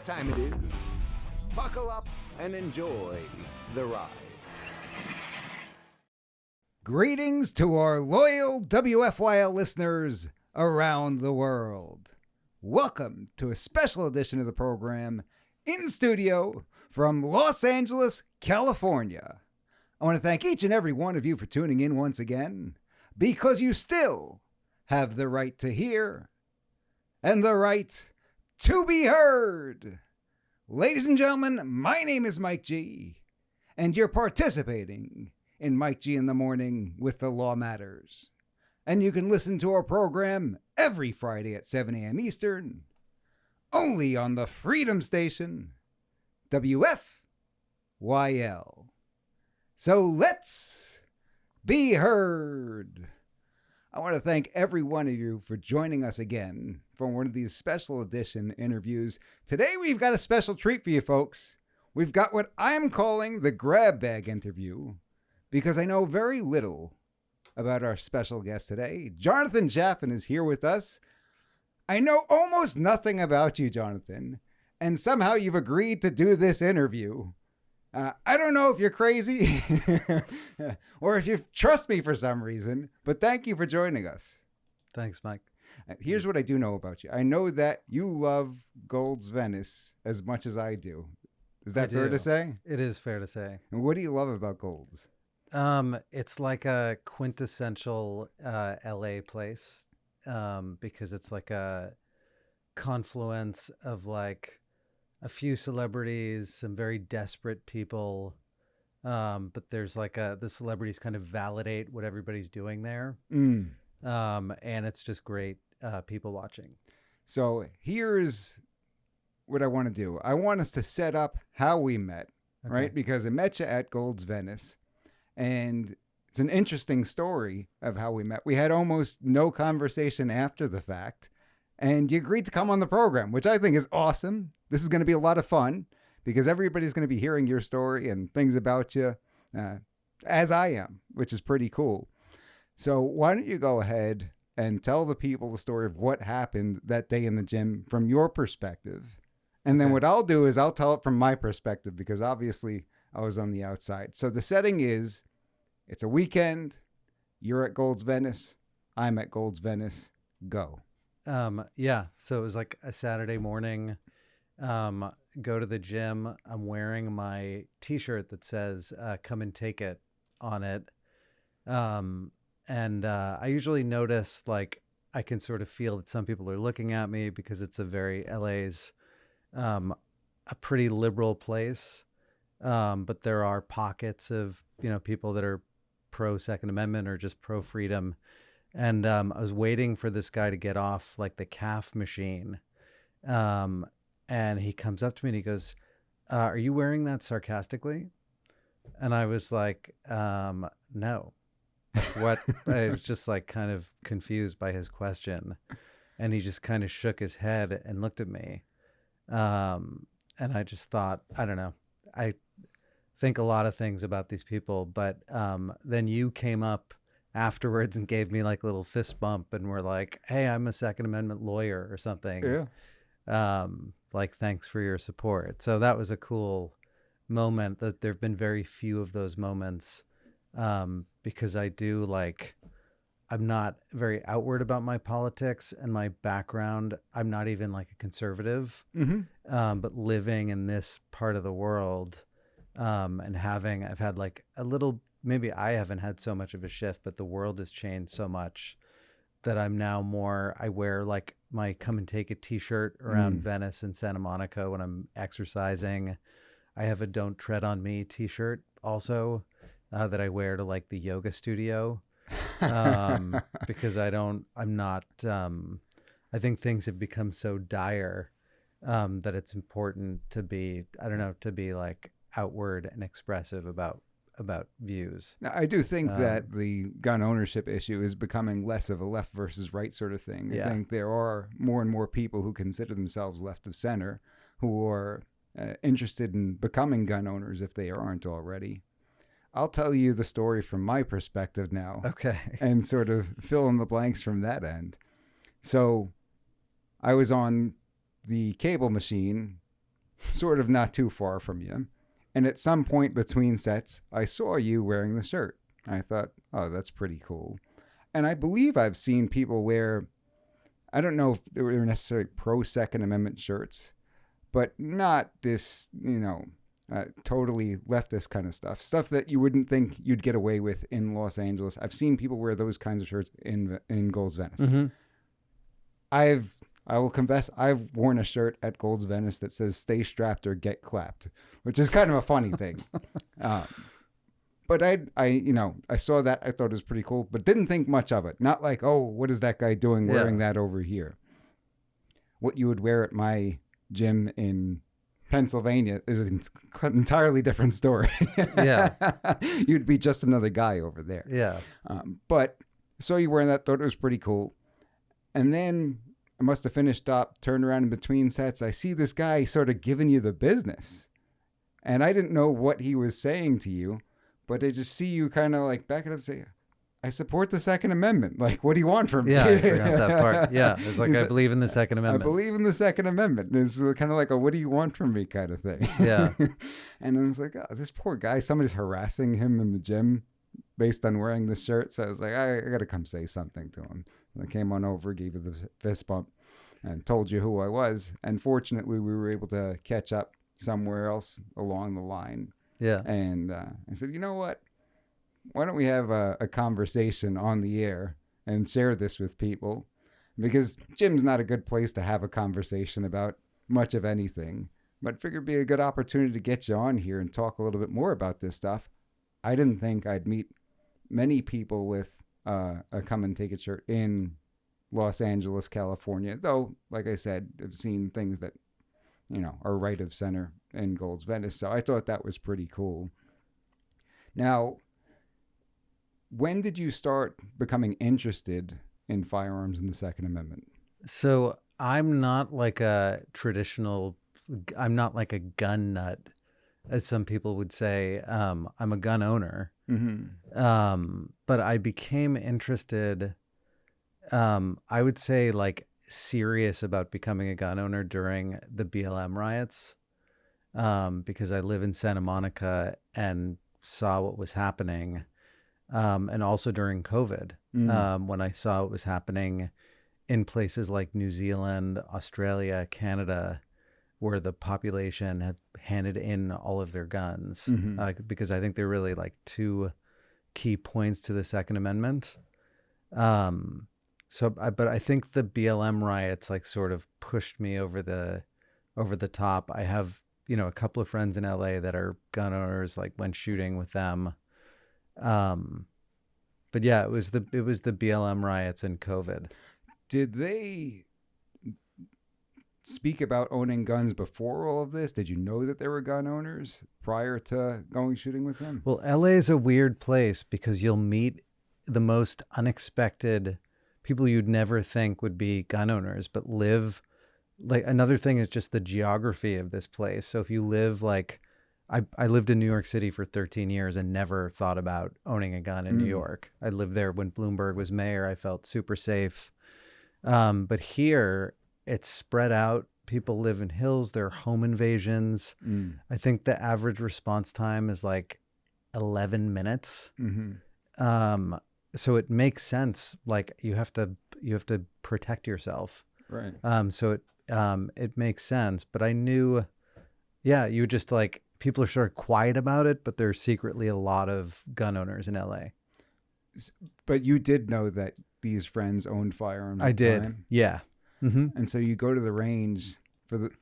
what time it is. Buckle up and enjoy the ride. Greetings to our loyal WFYL listeners around the world. Welcome to a special edition of the program in studio from Los Angeles, California. I want to thank each and every one of you for tuning in once again, because you still have the right to hear and the right to be heard. Ladies and gentlemen, my name is Mike G, and you're participating in Mike G in the Morning with the Law Matters. And you can listen to our program every Friday at 7 a.m. Eastern, only on the Freedom Station, WFYL. So let's be heard. I want to thank every one of you for joining us again for one of these special edition interviews. Today we've got a special treat for you folks. We've got what I'm calling the grab bag interview, because I know very little about our special guest today. Jonathan Chaffin is here with us. I know almost nothing about you, Jonathan, and somehow you've agreed to do this interview. I don't know if you're crazy or if you trust me for some reason, but thank you for joining us. Thanks, Mike. Here's what I do know about you. I know that you love Gold's Venice as much as I do. Is that fair to say? It is fair to say. And what do you love about Gold's? It's like a quintessential LA place, because it's like a confluence of like a few celebrities, some very desperate people, but there's like the celebrities kind of validate what everybody's doing there, and it's just great people watching. So here's what I want to do. I want us to set up how we met, Okay. right? Because I met you at Gold's Venice, and it's an interesting story of how we met. We had almost no conversation after the fact, and you agreed to come on the program, which I think is awesome. This is going to be a lot of fun because everybody's going to be hearing your story and things about you, as I am, which is pretty cool. So why don't you go ahead and tell the people the story of what happened that day in the gym from your perspective. And then what I'll do is I'll tell it from my perspective, because obviously I was on the outside. So the setting is, it's a weekend. You're at Gold's Venice. I'm at Gold's Venice. Go. Yeah. So it was like a Saturday morning. Go to the gym. I'm wearing my T-shirt that says "Come and Take It" on it. And I usually notice, like, I can sort of feel that some people are looking at me because it's a very LA's a pretty liberal place. But there are pockets of, people that are pro Second Amendment or just pro freedom. And I was waiting for this guy to get off like the calf machine. And he comes up to me and he goes, are you wearing that sarcastically? And I was like, no. What? I was just like kind of confused by his question. And he just kind of shook his head and looked at me. And I just thought, I don't know. I think a lot of things about these people, but then you came up afterwards and gave me like a little fist bump and were like, hey, I'm a Second Amendment lawyer or something. Yeah. Like, thanks for your support. So that was a cool moment. That there've been very few of those moments, because I do I'm not very outward about my politics and my background. I'm not even like a conservative, but living in this part of the world, and I've had like a little, maybe I haven't had so much of a shift, but the world has changed so much that I'm now more, I wear like my Come and Take It T-shirt around Venice and Santa Monica when I'm exercising. I have a Don't Tread on Me T-shirt also, that I wear to like the yoga studio, because I think things have become so dire, that it's important to be, like outward and expressive about views. Now, I do think that the gun ownership issue is becoming less of a left versus right sort of thing. I think there are more and more people who consider themselves left of center who are interested in becoming gun owners if they aren't already. I'll tell you the story from my perspective now. Okay. And sort of fill in the blanks from that end. So I was on the cable machine sort of not too far from you. And at some point between sets, I saw you wearing the shirt. I thought, oh, that's pretty cool. And I believe I've seen people wear, I don't know if they were necessarily pro Second Amendment shirts, but not this, totally leftist kind of stuff. Stuff that you wouldn't think you'd get away with in Los Angeles. I've seen people wear those kinds of shirts in Gold's Venice. Mm-hmm. I will confess, I've worn a shirt at Gold's Venice that says "Stay strapped or get clapped," which is kind of a funny thing. But I saw that. I thought it was pretty cool, but didn't think much of it. Not like, oh, what is that guy doing wearing that over here? What you would wear at my gym in Pennsylvania is an entirely different story. Yeah. You'd be just another guy over there. Yeah. But saw you wearing that, thought it was pretty cool. And then I must have finished up, turned around in between sets. I see this guy sort of giving you the business. And I didn't know what he was saying to you, but I just see you kind of like back it up and say, I support the Second Amendment. Like, what do you want from me? Yeah, I forgot that part. Yeah, it's like, I believe in the Second Amendment. I believe in the Second Amendment. It's kind of like a what do you want from me kind of thing. Yeah. And I was like, oh, this poor guy, somebody's harassing him in the gym based on wearing this shirt. So I was like, I got to come say something to him. And I came on over, gave you the fist bump, and told you who I was. And fortunately, we were able to catch up somewhere else along the line. Yeah. And I said, you know what? Why don't we have a conversation on the air and share this with people? Because gym's not a good place to have a conversation about much of anything. But I figured it'd be a good opportunity to get you on here and talk a little bit more about this stuff. I didn't think I'd meet many people with a Come and Take It shirt in Los Angeles, California. Though, like I said, I've seen things that, are right of center in Gold's Venice. So I thought that was pretty cool. Now, when did you start becoming interested in firearms and the Second Amendment? So I'm not like a gun nut, as some people would say. I'm a gun owner. Mm-hmm. But I became interested, I would say like serious about becoming a gun owner during the BLM riots, because I live in Santa Monica and saw what was happening. And also during COVID, when I saw what was happening in places like New Zealand, Australia, Canada, where the population had handed in all of their guns, because I think they're really like two key points to the Second Amendment. But I think the BLM riots like sort of pushed me over the top. I have, a couple of friends in LA that are gun owners, like went shooting with them. But yeah, it was the BLM riots and COVID. Did they speak about owning guns before all of this? Did you know that there were gun owners prior to going shooting with them? Well, LA is a weird place because you'll meet the most unexpected people you'd never think would be gun owners, but live like, another thing is just the geography of this place. So if you live like, I lived in New York City for 13 years and never thought about owning a gun in New York. I lived there when Bloomberg was mayor. I felt super safe. But here it's spread out. People live in hills. There are home invasions. I think the average response time is like 11 minutes. So it makes sense. Like you have to protect yourself. Right. So it makes sense. But I knew, you just like, people are sort of quiet about it, but there's secretly a lot of gun owners in LA. But you did know that these friends owned firearms. I did. Time? Yeah. Mm-hmm. And so you go to the range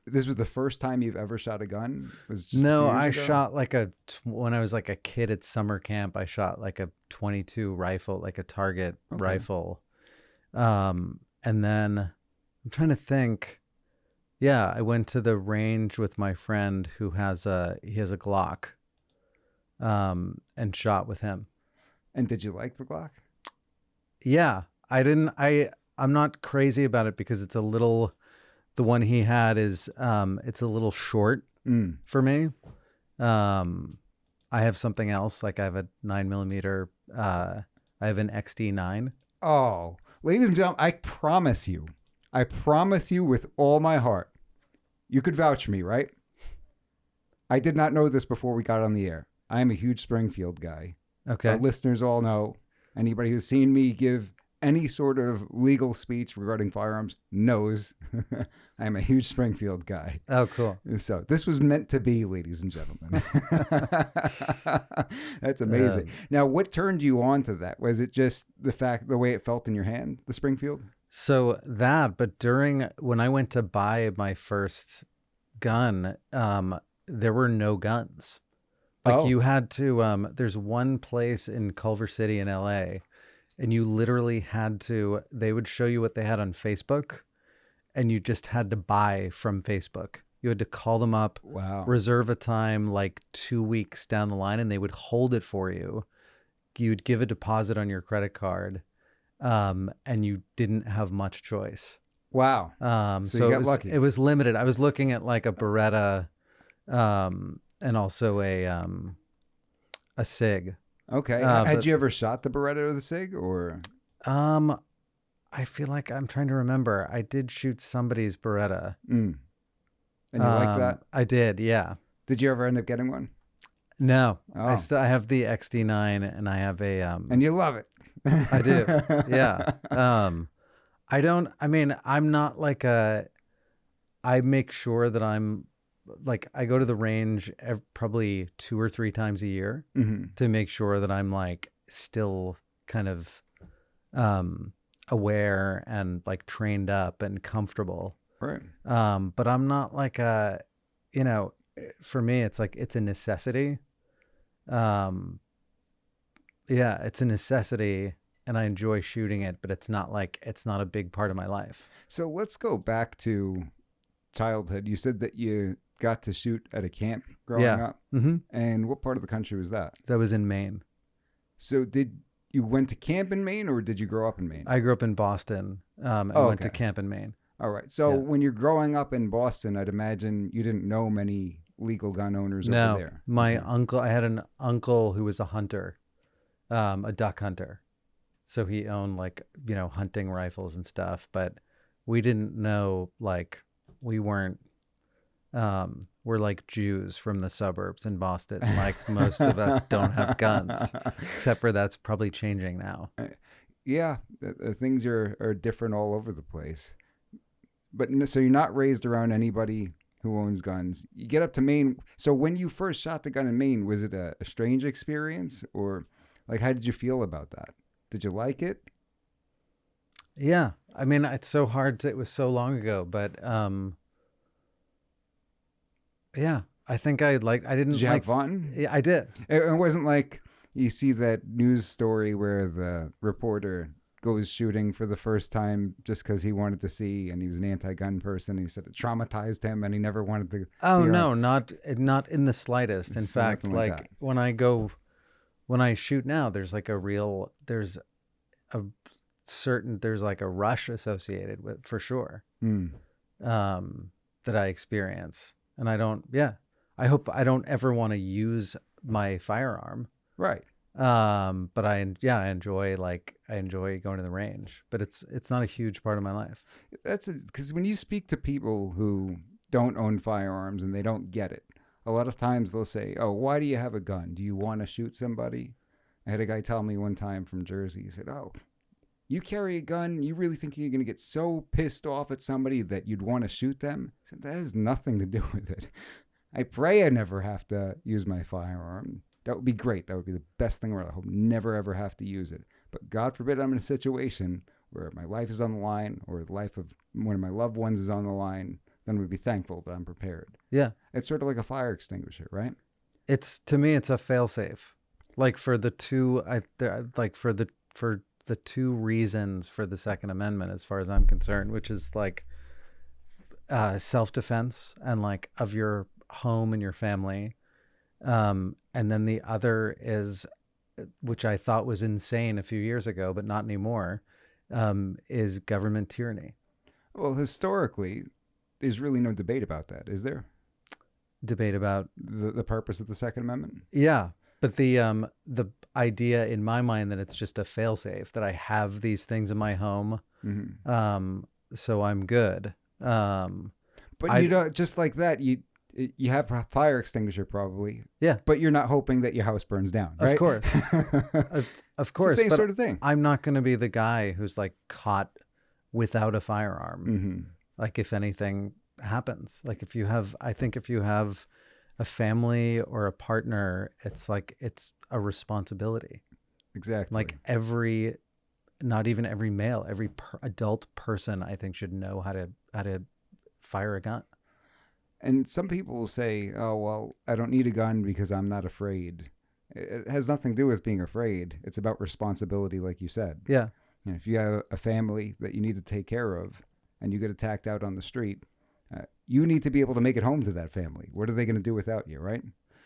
this was the first time you've ever shot a gun? Was it just no, a few I years ago? shot like when I was like a kid at summer camp, I shot like a 22 rifle, like a target rifle. And then I'm trying to think. Yeah, I went to the range with my friend who has a Glock, and shot with him. And did you like the Glock? Yeah, I'm not crazy about it because it's the one he had is, it's a little short for me. I have something else. Like I have a 9mm, I have an XD9. Oh, ladies and gentlemen, I promise you with all my heart, you could vouch for me, right? I did not know this before we got on the air. I am a huge Springfield guy. Okay. Our listeners all know. Anybody who's seen me give any sort of legal speech regarding firearms knows I'm a huge Springfield guy. Oh, cool. So this was meant to be, ladies and gentlemen. That's amazing. Now, what turned you on to that? Was it just the way it felt in your hand, the Springfield? So that, but when I went to buy my first gun, there were no guns. Like you had to, there's one place in Culver City in LA, and you literally had to, they would show you what they had on Facebook, and you just had to buy from Facebook. You had to call them up, reserve a time like 2 weeks down the line, and they would hold it for you. You'd give a deposit on your credit card, and you didn't have much choice. Wow. So you got lucky. It was limited. I was looking at like a Beretta, and also a SIG. Okay. Had you ever shot the Beretta or the SIG, or? I feel like I'm trying to remember. I did shoot somebody's Beretta. And you like that? I did, yeah. Did you ever end up getting one? No. Oh. I have the XD9, and I have a and you love it. I do. Yeah. I'm not like I make sure that I'm like, I go to the range probably 2 or 3 times a year to make sure that I'm like still kind of aware and like trained up and comfortable. Right. But I'm not like for me, it's like, it's a necessity. Yeah, it's a necessity, and I enjoy shooting it, but it's not a big part of my life. So let's go back to childhood. You said that you got to shoot at a camp growing up. Mm-hmm. And what part of the country was that? That was in Maine. So did you went to camp in Maine, or did you grow up in Maine? I grew up in Boston. And went to camp in Maine. All right. So when you're growing up in Boston, I'd imagine you didn't know many legal gun owners over there. My uncle, I had an uncle who was a hunter, a duck hunter. So he owned like, hunting rifles and stuff, but we didn't know, like, we weren't, we're like Jews from the suburbs in Boston. Like most of us don't have guns, except for that's probably changing now. Yeah. Things are different all over the place. But so you're not raised around anybody who owns guns. You get up to Maine. So when you first shot the gun in Maine, was it a strange experience, or like, how did you feel about that? Did you like it? Yeah. I mean, it's so hard to, it was so long ago, but, yeah, I think I didn't. Did you have fun? Yeah, I did. It wasn't like you see that news story where the reporter goes shooting for the first time just because he wanted to see, and he was an anti-gun person. He said it traumatized him, and he never wanted to. Oh no, not in the slightest. In fact, like when I shoot now, there's like a rush associated with, for sure, that I experience, and I hope I don't ever want to use my firearm. Right. But I enjoy going to the range, but it's not a huge part of my life. That's because when you speak to people who don't own firearms and they don't get it, a lot of times they'll say, "Oh, why do you have a gun? Do you want to shoot somebody?" I had a guy tell me one time from Jersey. He said, "Oh, you carry a gun, you really think you're going to get so pissed off at somebody that you'd want to shoot them?" I said, "That has nothing to do with it. I pray I never have to use my firearm. That would be great. That would be the best thing in the world. I hope never, ever have to use it. But God forbid I'm in a situation where my life is on the line, or the life of one of my loved ones is on the line, then we'd be thankful that I'm prepared." Yeah. It's sort of like a fire extinguisher, right? To me, it's a fail-safe. Like for the two, for the two reasons for the Second Amendment, as far as I'm concerned, which is like self-defense and like of your home and your family. And then the other is, which I thought was insane a few years ago, but not anymore, is government tyranny. Well, historically, there's really no debate about that, is there? Debate about the purpose of the Second Amendment? Yeah. But the idea in my mind that it's just a fail-safe, that I have these things in my home, so I'm good. But you don't, just like that, You have a fire extinguisher probably. Yeah. But you're not hoping that your house burns down, right? Of course. Of course. It's the same but sort of thing. I'm not going to be the guy who's like caught without a firearm. Mm-hmm. Like if anything happens, like I think if you have a family or a partner, it's like, it's a responsibility. Exactly. Like not even every male, every adult person, I think, should know how to fire a gun. And some people will say, oh, well, I don't need a gun because I'm not afraid. It has nothing to do with being afraid. It's about responsibility, like you said. Yeah. You know, if you have a family that you need to take care of and you get attacked out on the street, you need to be able to make it home to that family. What are they going to do without you, right?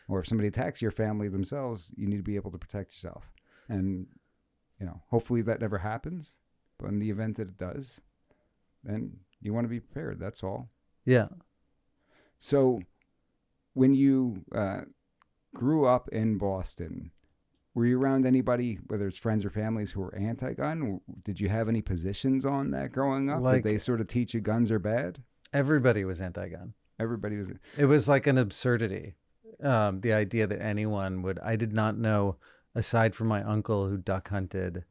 Or if somebody attacks your family themselves, you need to be able to protect yourself. And, you know, hopefully that never happens. But in the event that it does, then you want to be prepared. That's all. Yeah. So when you grew up in Boston, were you around anybody, whether it's friends or families, who were anti-gun? Did you have any positions on that growing up? Like, did they sort of teach you guns are bad? Everybody was anti-gun. Everybody was. It was like an absurdity. The idea that anyone would, I did not know, aside from my uncle who duck hunted,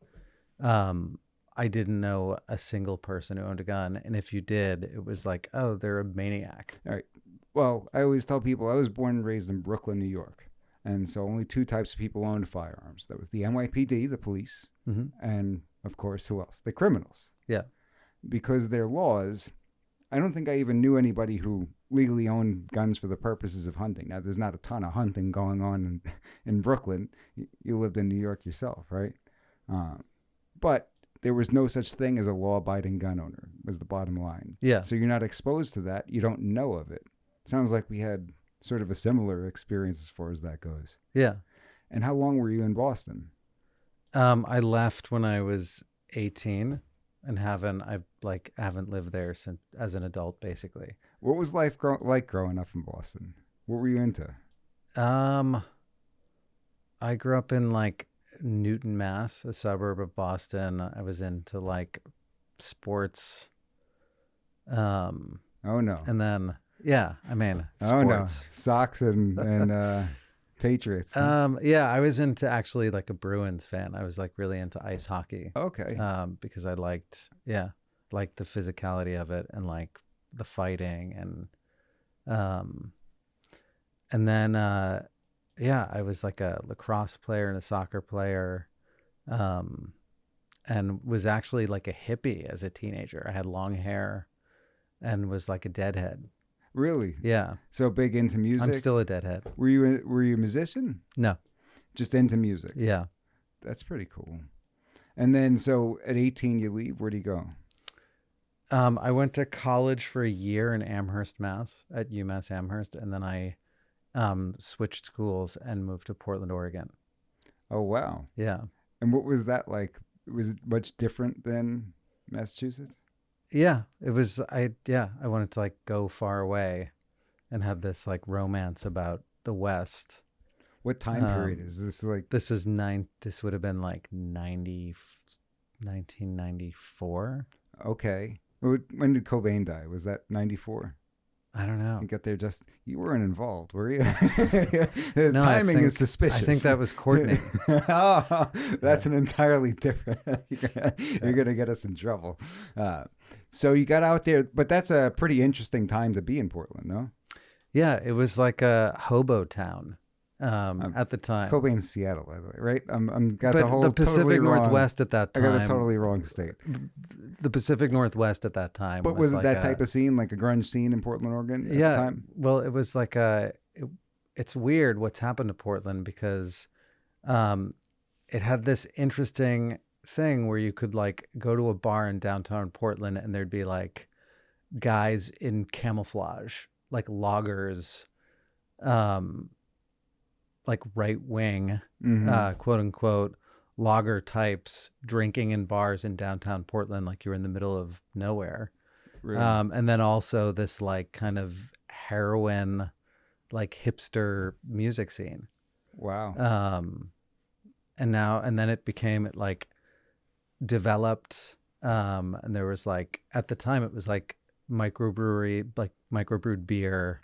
I didn't know a single person who owned a gun. And if you did, it was like, oh, they're a maniac. All right. Well, I always tell people I was born and raised in Brooklyn, New York. And so only two types of people owned firearms. That was the NYPD, the police, and, of course, who else? The criminals. Yeah. Because their laws, I don't think I even knew anybody who legally owned guns for the purposes of hunting. Now, there's not a ton of hunting going on in Brooklyn. You lived in New York yourself, right? But there was no such thing as a law-abiding gun owner, was the bottom line. Yeah. So you're not exposed to that. You don't know of it. Sounds like we had sort of a similar experience as far as that goes. Yeah. And how long were you in Boston? I left when I was 18 and haven't lived there since as an adult, basically. What was life like growing up in Boston? What were you into? I grew up in like Newton, Mass, a suburb of Boston. I was into like sports. Oh no. And then, yeah, I mean, sports. Oh no. Sox and Patriots. Yeah, I was into actually like a Bruins fan. I was like really into ice hockey. Okay. Because I liked the physicality of it and like the fighting and then I was like a lacrosse player and a soccer player, and was actually like a hippie as a teenager. I had long hair and was like a deadhead. Really? Yeah. So big into music? I'm still a deadhead. Were you a musician? No. Just into music? Yeah. That's pretty cool. And then, so at 18 you leave. Where do you go? I went to college for a year in Amherst, Mass, at UMass Amherst, and then I switched schools and moved to Portland, Oregon. Oh, wow. Yeah. And what was that like? Was it much different than Massachusetts? Yeah, it was. I wanted to like go far away and have this like romance about the West. What time period is this? Like, this would have been like 1994. Okay. When did Cobain die? Was that 94? I don't know. You got there you weren't involved, were you? The timing is suspicious. I think that was Courtney. Oh, that's an entirely different. You're gonna get us in trouble. So you got out there, but that's a pretty interesting time to be in Portland, no? Yeah, it was like a hobo town at the time. Cobain's Seattle, by the way, right? The Pacific Northwest at that time. I got the totally wrong state. The Pacific Northwest at that time. But was it like that type of scene, like a grunge scene in Portland, Oregon? At the time? Well, it was like it's weird what's happened to Portland because it had this interesting thing where you could like go to a bar in downtown Portland and there'd be like guys in camouflage, like loggers, like right wing, quote unquote, logger types drinking in bars in downtown Portland, like you're in the middle of nowhere. Really? And then also this like kind of heroin, like hipster music scene. Wow. And then it became like developed. And there was like, at the time it was like microbrewed beer,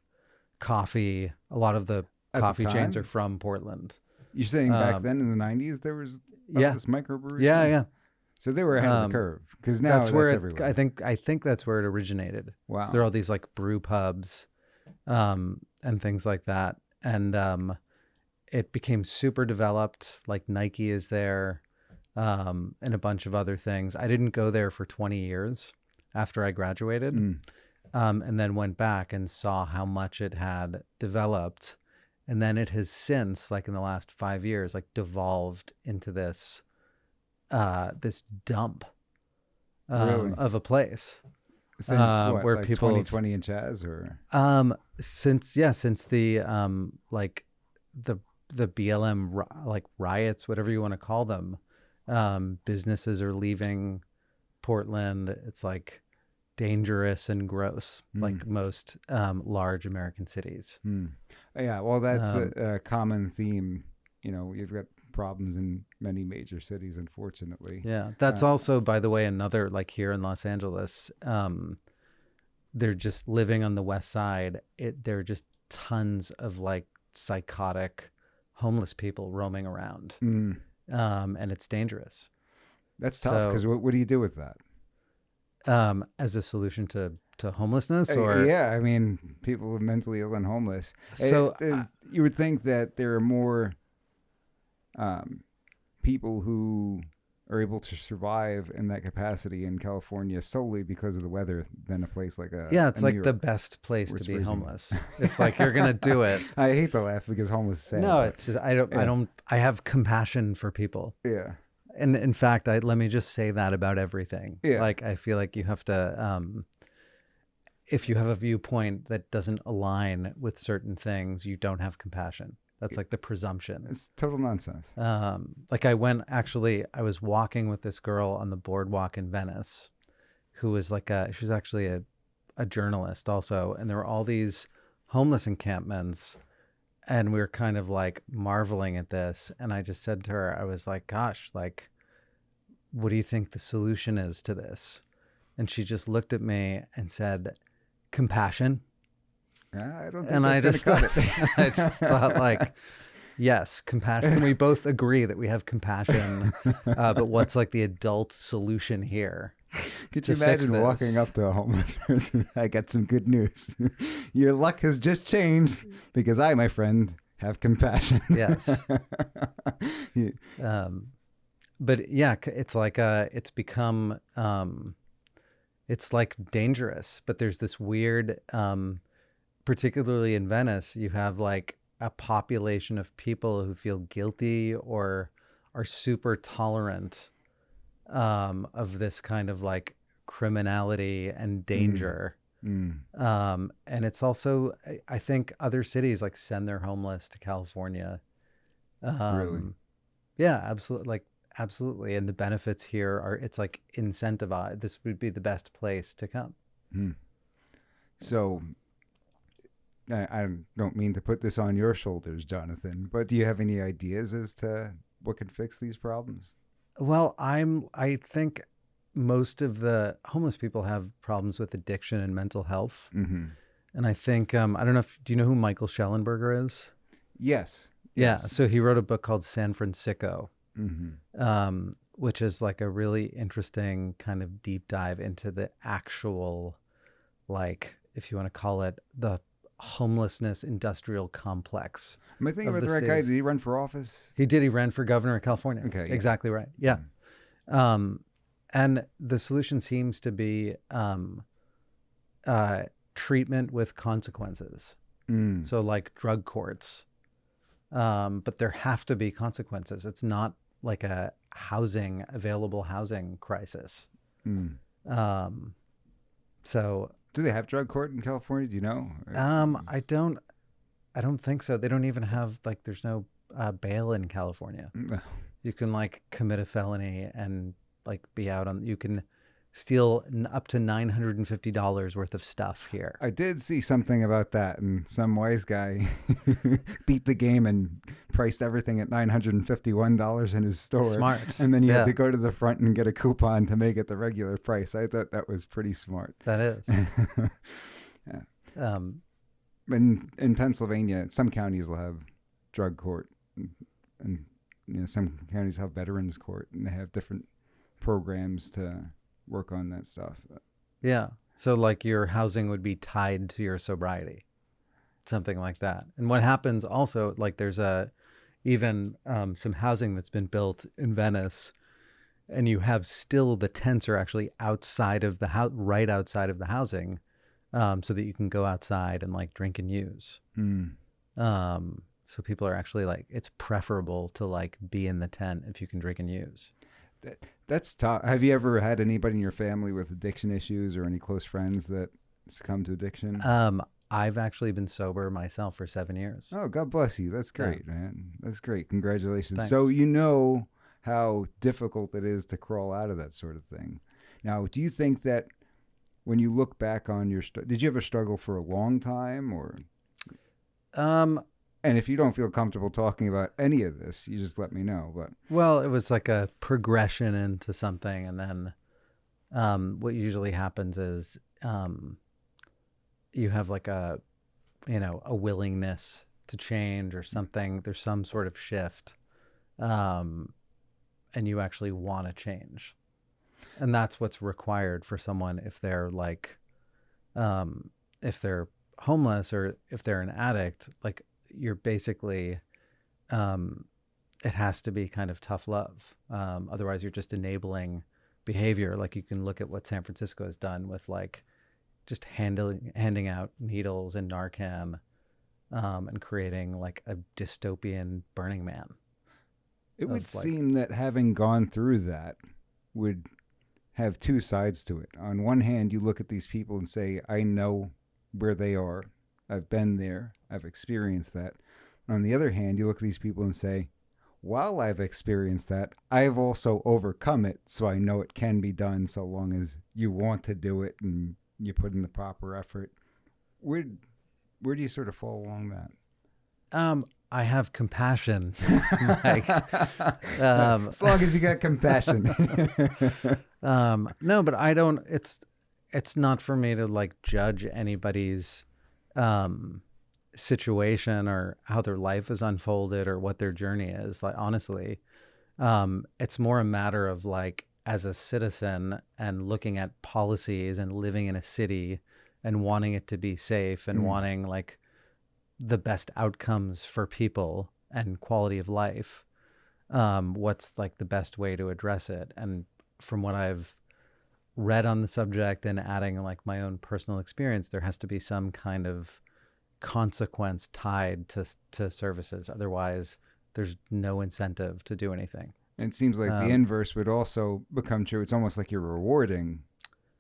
coffee. A lot of the At the coffee chains time? are from Portland. You're saying back Um, then in the 90s there was yeah, this microbrewery yeah, scene? yeah. So they were ahead of the Um, curve because now That's that's where everywhere. I think that's where it originated. Wow. So there are all these like brew pubs, and things like that, and it became super developed. Like Nike is there, and a bunch of other things. I didn't go there for 20 years after I graduated, Mm. and then went back and saw how much it had developed, and then it has since, like in the last 5 years, like devolved into this dump Really? of a place. Since what, Where like people 2020 and Chaz, or since the like the BLM like riots, whatever you want to call them, businesses are leaving Portland. It's like dangerous and gross, like most large American cities. Yeah, well, that's Um, a common theme. You know, you've got problems in many major cities, unfortunately. Yeah, that's also, by the way, another, like here in Los Angeles, they're just living on the west side. There are just tons of like psychotic homeless people roaming around, and it's dangerous. That's tough because what do you do with that? As a solution to homelessness, or Yeah, I mean, people mentally ill and homeless. So, You would think that there are more people who are able to survive in that capacity in California solely because of the weather than a place like it's a like New the York, best place where to it's be freezing. homeless. If like you're gonna do it. I hate to laugh because homeless is sad. No, but it's just, I have compassion for people. yeah. And in fact, let me just say that about everything. Yeah. Like, I feel like you have to, if you have a viewpoint that doesn't align with certain things, you don't have compassion. That's like the presumption. It's total nonsense. Like I was walking with this girl on the boardwalk in Venice, who was like she was actually a journalist also. And there were all these homeless encampments, and we were kind of like marveling at this. And I just said to her, I was like, gosh, like, what do you think the solution is to this? And she just looked at me and said, compassion. I don't think And that's going to cut it. I just thought, like, yes, compassion. And we both agree that we have compassion. But what's like the adult solution here? Could you to fix imagine walking this? up to a homeless person? I got some good news. Your luck has just changed because I, my friend, have compassion. Yes. Yeah. But yeah, it's like it's become it's like dangerous. But there's this weird, particularly in Venice, you have like a population of people who feel guilty or are super tolerant of this kind of like criminality and danger. And it's also, I think other cities like send their homeless to California. Really? Yeah, absolutely. And the benefits here are, it's like incentivized. This would be the best place to come. So I don't mean to put this on your shoulders, Jonathan, but do you have any ideas as to what could fix these problems? Well, I think most of the homeless people have problems with addiction and mental health. And I think, I don't know do you know who Michael Schellenberger is? Yes. Yeah. So he wrote a book called San Francisco, Mm-hmm. which is like a really interesting kind of deep dive into the actual, like, if you want to call it, the homelessness industrial complex. Am I thinking of about the the right guy? city. Did he run for office? He did. He ran for governor of California. Okay, yeah. Exactly right. Yeah. And the solution seems to be treatment with consequences. So like drug courts. But there have to be consequences. It's not like a available housing crisis. So Do they have drug court in California? Do you know? I don't think so. They don't even have, like, there's no bail in California. You can like commit a felony and like be out on, you can steal up to $950 worth of stuff here. I did see something about that, and some wise guy beat the game and priced everything at $951 in his store. Smart. And then you Yeah. had to go to the front and get a coupon to make it the regular price. I thought that was pretty smart. That is. Yeah. in Pennsylvania, some counties will have drug court, and some counties have veterans court, and they have different programs to work on that stuff. Yeah. So like your housing would be tied to your sobriety, something like that. And what happens also, like there's even some housing that's been built in Venice, and you have still the tents are actually outside of the house, right outside of the housing, so that you can go outside and like drink and use. So people are actually like, it's preferable to like be in the tent if you can drink and use. That's tough. Have you ever had anybody in your family with addiction issues or any close friends that succumb to addiction? I've actually been sober myself for 7 years. Oh, God bless you. That's great, man. That's great. Congratulations. Thanks. So you know how difficult it is to crawl out of that sort of thing. Now, do you think that when you look back on your, did you ever struggle for a long time, or? And if you don't feel comfortable talking about any of this, you just let me know. But well, it was like a progression into something, and then what usually happens is you have like a willingness to change or something. There's some sort of shift, and you actually want to change, and that's what's required for someone if they're like, if they're homeless or if they're an addict. Like you're basically, it has to be kind of tough love. Otherwise, you're just enabling behavior. Like you can look at what San Francisco has done with like just handing out needles and Narcan, and creating like a dystopian Burning Man. It would seem that having gone through that would have two sides to it. On one hand, you look at these people and say, I know where they are. I've been there. I've experienced that. On the other hand, you look at these people and say, while I've experienced that, I've also overcome it, so I know it can be done so long as you want to do it and you put in the proper effort. Where do you sort of fall along that? I have compassion. As long as you got compassion. No, but I don't, it's not for me to like judge anybody's situation or how their life is unfolded or what their journey is. Like, honestly, it's more a matter of like, as a citizen and looking at policies and living in a city and wanting it to be safe and wanting like the best outcomes for people and quality of life. What's like the best way to address it? And from what I've read on the subject and adding like my own personal experience, there has to be some kind of consequence tied to services. Otherwise, there's no incentive to do anything. And it seems like the inverse would also become true. It's almost like you're rewarding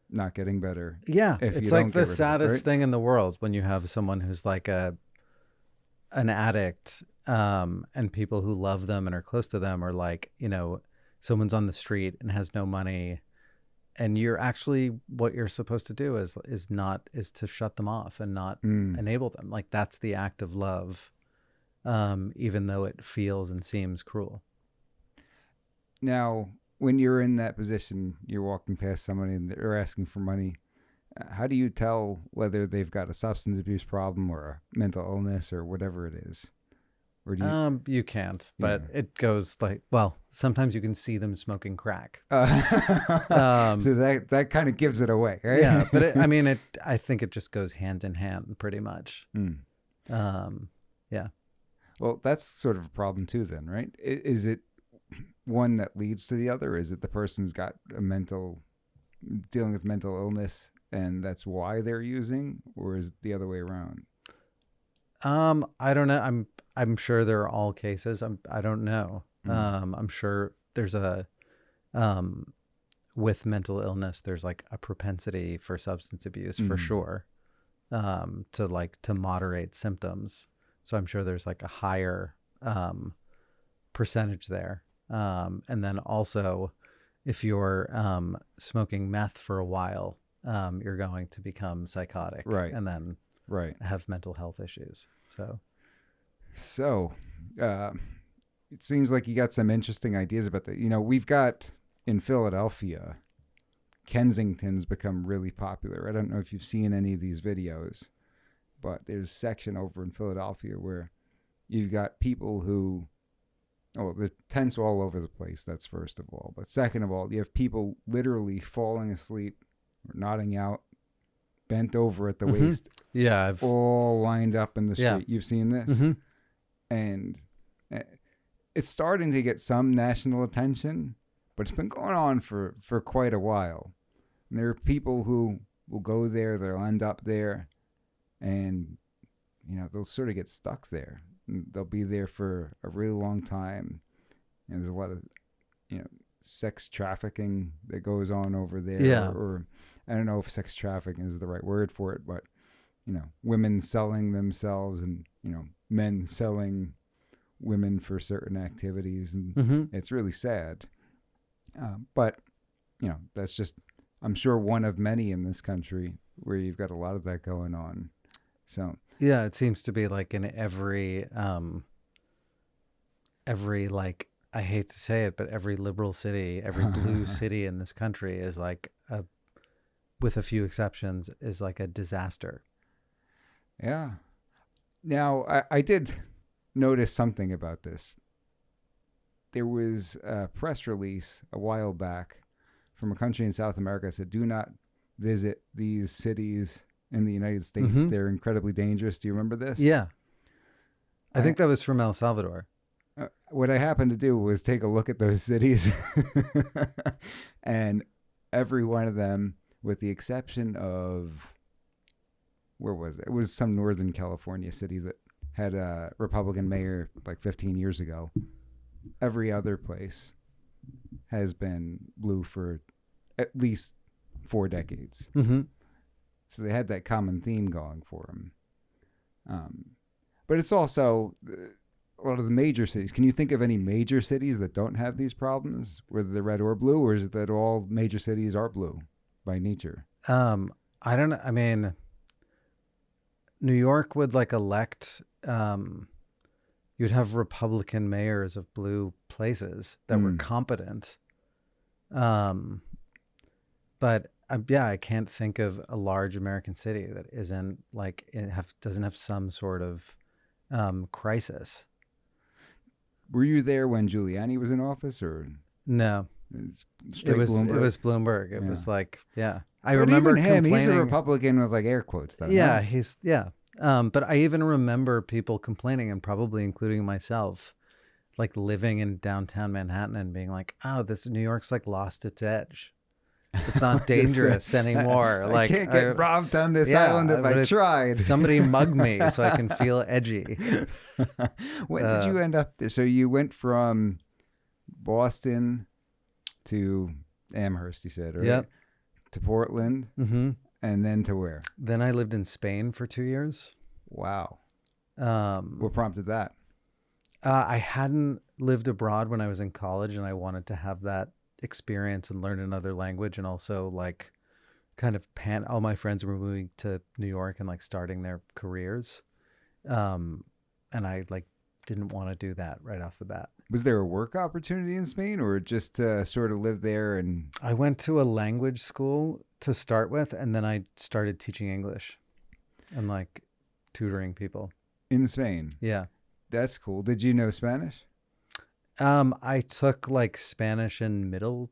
not getting better. Yeah, it's like the saddest right? thing in the world when you have someone who's like an addict, and people who love them and are close to them are like, someone's on the street and has no money, and you're actually, what you're supposed to do is to shut them off and not enable them. Like that's the act of love, even though it feels and seems cruel. Now, when you're in that position, you're walking past somebody and they're asking for money. How do you tell whether they've got a substance abuse problem or a mental illness or whatever it is? Or do you... You can't, but it goes like, well, sometimes you can see them smoking crack. So that kind of gives it away, right? Yeah, but I think it just goes hand in hand pretty much. Yeah. Well, that's sort of a problem too then, right? Is it one that leads to the other? Is it the person's got dealing with mental illness and that's why they're using, or is it the other way around? I don't know. I'm sure there are all cases. I don't know. I'm sure there's with mental illness, there's like a propensity for substance abuse for sure, to moderate symptoms. So I'm sure there's like a higher percentage there. And then also, if you're smoking meth for a while, you're going to become psychotic, right? And then have mental health issues. So it seems like you got some interesting ideas about that. We've got in Philadelphia, Kensington's become really popular. I don't know if you've seen any of these videos. but there's a section over in Philadelphia where you've got people who, oh, the tents all over the place. That's first of all. But second of all, you have people literally falling asleep or nodding out, bent over at the waist. Yeah. All lined up in the street. Yeah. You've seen this? And it's starting to get some national attention, but it's been going on for quite a while. And there are people who will go there, they'll end up there, and, you know, they'll sort of get stuck there. And they'll be there for a really long time. And there's a lot of, you know, sex trafficking that goes on over there. Yeah. Or I don't know if sex trafficking is the right word for it, but, you know, women selling themselves and, you know, men selling women for certain activities. And it's really sad. But, you know, that's just, I'm sure, one of many in this country where you've got a lot of that going on. So yeah, it seems to be like in every like, I hate to say it, but every liberal city, every blue city in this country is like with a few exceptions, is like a disaster. Yeah. Now, I did notice something about this. There was a press release a while back from a country in South America that said, do not visit these cities in the United States. They're incredibly dangerous. Do you remember this? Yeah. I think that was from El Salvador. What I happened to do was take a look at those cities, and every one of them, with the exception of, where was it? It was some Northern California city that had a Republican mayor like 15 years ago. Every other place has been blue for at least 4 decades. So they had that common theme going for them. But it's also a lot of the major cities. Can you think of any major cities that don't have these problems, whether they're red or blue, or is it that all major cities are blue by nature? I don't know. I mean, New York would like elect, you'd have Republican mayors of blue places that were competent. But yeah, I can't think of a large American city that isn't like, doesn't have some sort of crisis. Were you there when Giuliani was in office, or no? Straight Bloomberg? It was Bloomberg. It was like, yeah. I but remember even him, he's a complaining. Republican with like air quotes, though. Yeah, no? But I even remember people complaining, and probably including myself, like living in downtown Manhattan and being like, "Oh, this New York's like lost its edge. It's not dangerous anymore. I Like can't get robbed on this island if I tried. Somebody mug me so I can feel edgy." When did you end up there? So you went from Boston to Amherst, you said, right? Yep. To Portland, and then to where? Then I lived in Spain for 2 years. Wow. What prompted that? I hadn't lived abroad when I was in college, and I wanted to have that experience and learn another language, and also like kind of all my friends were moving to New York and like starting their careers. And I like didn't want to do that right off the bat. Was there a work opportunity in Spain, or just to sort of live there? And I went to a language school to start with, and then I started teaching English and like tutoring people in Spain? Yeah. That's cool. Did you know Spanish? I took like Spanish in middle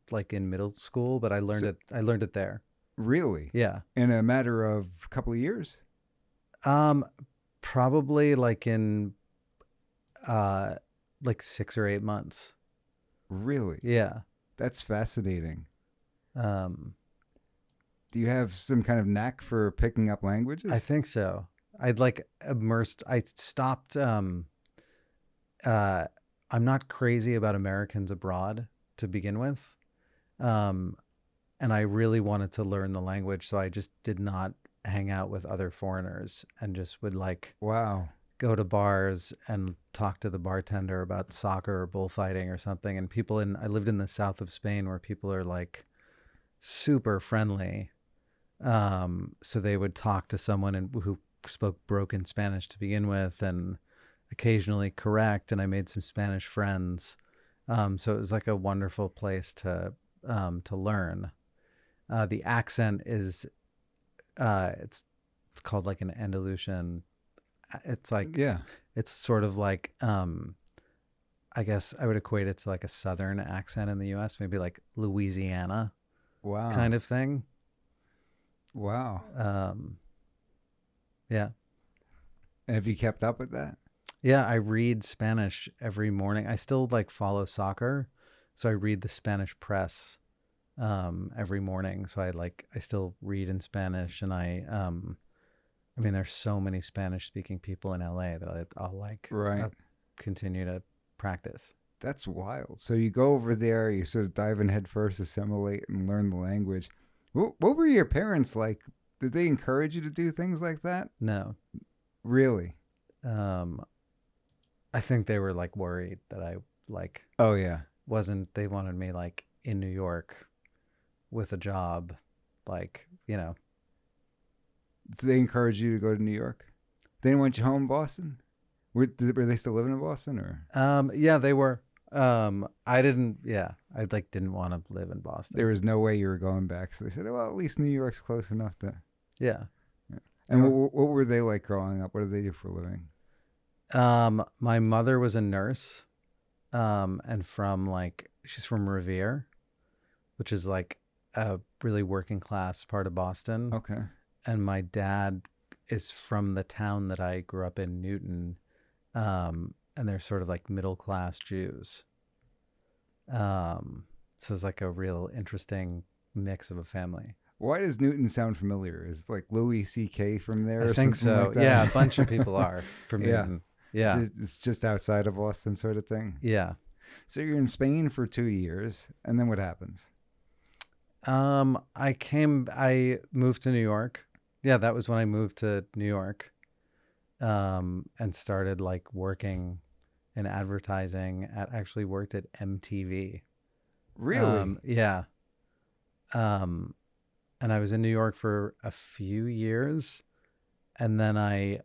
school, but I learned it there. Really? Yeah. In a matter of a couple of years? Probably like in like 6 or 8 months. Really? Yeah. That's fascinating. Do you have some kind of knack for picking up languages? I think so. I'd like immersed. I stopped. I'm not crazy about Americans abroad to begin with. And I really wanted to learn the language. So I just did not hang out with other foreigners and just would like, wow, go to bars and talk to the bartender about soccer or bullfighting or something. And I lived in the south of Spain where people are like super friendly. So they would talk to someone who spoke broken Spanish to begin with and occasionally correct. And I made some Spanish friends. So it was like a wonderful place to learn. The accent is, it's it's called like an Andalusian. It's like, Yeah. it's sort of like, I guess I would equate it to like a Southern accent in the US, maybe like Louisiana Wow. kind of thing. Wow. Yeah. Have you kept up with that? Yeah. I read Spanish every morning. I still like follow soccer. So I read the Spanish press, every morning. So I still read in Spanish, and I mean, there's so many Spanish speaking people in LA that Right. I'll continue to practice. That's wild. So you go over there, you sort of dive in head first, assimilate, and learn the language. What were your parents like? Did they encourage you to do things like that? No. Really? I think they were like worried that I like Oh, yeah. they wanted me like in New York with a job, like, Did they encourage you to go to New York? They didn't want you home in Boston? Were they still living in Boston, or? Yeah, they were. I didn't, yeah, I like didn't want to live in Boston. There was no way you were going back. So they said, well, at least New York's close enough to. Yeah. And what were they like growing up? What did they do for a living? My mother was a nurse, and she's from Revere, which is like a really working class part of Boston. Okay. And my dad is from the town that I grew up in, Newton. And they're sort of like middle class Jews. So it's like a real interesting mix of a family. Why does Newton sound familiar? Is like Louis C.K. from there? I or think something so. like that? Yeah, a bunch of people are from Yeah. Newton. Yeah. It's just outside of Boston, sort of thing. Yeah. So you're in Spain for 2 years, and then what happens? I moved to New York. Yeah, that was when I moved to New York, and started like working in advertising. Actually worked at MTV. Really? Yeah. And I was in New York for a few years, and then I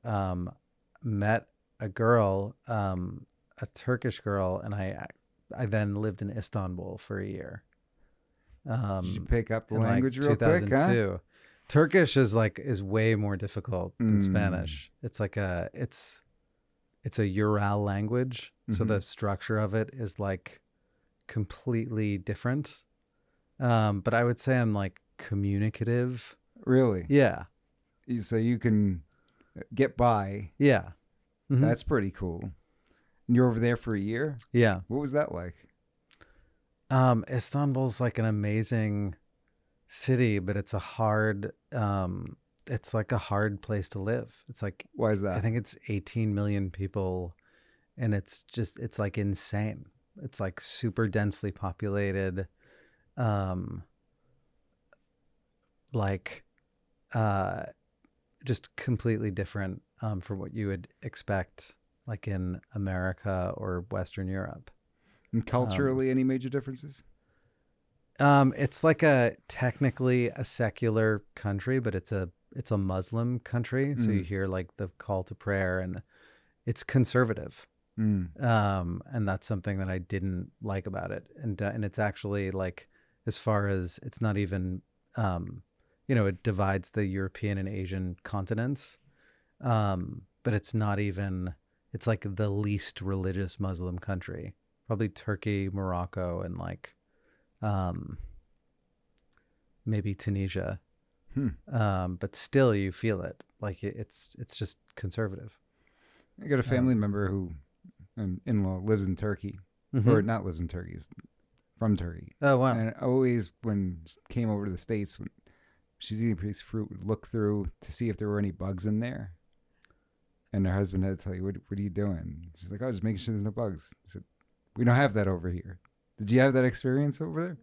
met a girl, a Turkish girl, and I then lived in Istanbul for a year. Did you pick up the in language like real quick, 2002. huh? Turkish is way more difficult than Spanish. It's like it's a Ural language, so the structure of it is like completely different. But I would say I'm like communicative. Really? Yeah. So you can get by. Yeah. Mhm. That's pretty cool. And you're over there for a year? Yeah. What was that like? Istanbul's like an amazing city, but it's it's like a hard place to live. It's like, Why is that? I think it's 18 million people, and it's like insane. It's like super densely populated. Just completely different from what you would expect like in America or Western Europe. And culturally, any major differences? It's like technically a secular country, but it's a Muslim country. So you hear like the call to prayer, and it's conservative. And that's something that I didn't like about it. And it's actually like, as far as it's not even, it divides the European and Asian continents. But it's not even, it's like the least religious Muslim country, probably Turkey, Morocco, and like, maybe Tunisia. But still you feel it. Like it's just conservative. I got a family member who, an in-law, lives in Turkey. Or not lives in Turkey, is from Turkey. Oh, wow. And always, when she came over to the States, when she's eating a piece of fruit, would look through to see if there were any bugs in there. And her husband had to tell you, what are you doing? She's like, oh, just making sure there's no bugs. He said, we don't have that over here. Did you have that experience over there?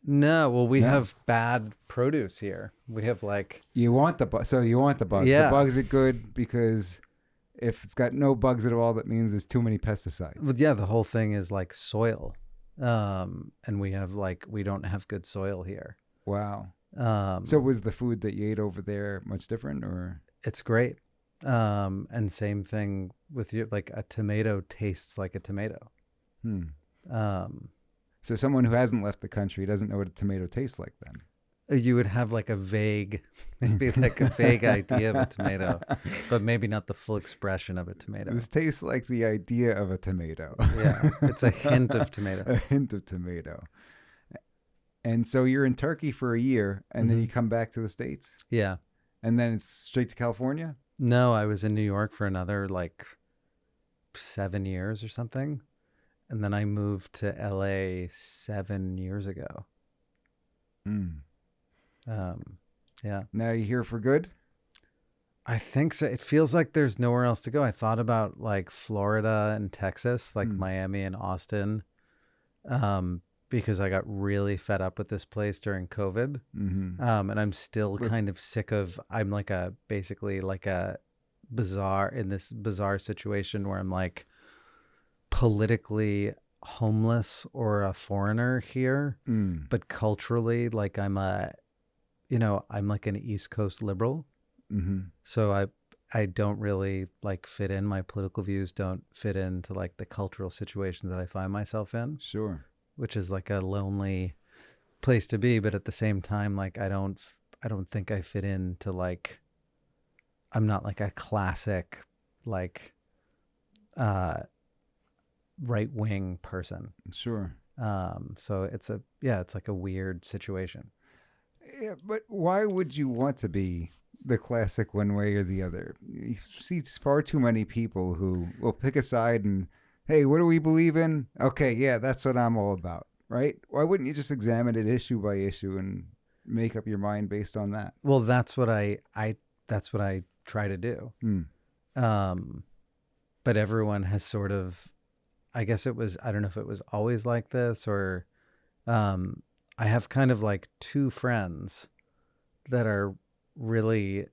No, well, we have bad produce here. We have like... You want the bugs. So you want the bugs. Yeah. The bugs are good because if it's got no bugs at all, that means there's too many pesticides. Well, yeah, the whole thing is like soil. And we don't have good soil here. Wow. So was the food that you ate over there much different, or? It's great. And same thing with you. Like a tomato tastes like a tomato. So someone who hasn't left the country doesn't know what a tomato tastes like then. You would have like a vague, maybe like a vague idea of a tomato, but maybe not the full expression of a tomato. This tastes like the idea of a tomato. Yeah, it's a hint of tomato. A hint of tomato. And so you're in Turkey for a year, and then you come back to the States, Yeah. and then it's straight to California? No, I was in New York for another like 7 years or something. And then I moved to LA 7 years ago. Yeah. Now you're here for good? I think so. It feels like there's nowhere else to go. I thought about like Florida and Texas, like Miami and Austin, because I got really fed up with this place during COVID. And I'm still kind of sick of, I'm like basically like a in this bizarre situation where I'm like politically homeless or a foreigner here, but culturally, like I'm like an East Coast liberal. So I don't really like fit in. My political views don't fit into like the cultural situations that I find myself in. Sure. Which is like a lonely place to be, but at the same time, like I don't think I fit into like, I'm not like a classic like right wing person. Sure. So it's like a weird situation. Yeah, but why would you want to be the classic one way or the other? You see far too many people who will pick a side and, hey, what do we believe in? Okay, yeah, that's what I'm all about, right? Why wouldn't you just examine it issue by issue and make up your mind based on that? Well, that's what I try to do. But everyone has sort of, I guess it was, I don't know if it was always like this or, I have kind of like two friends that are really,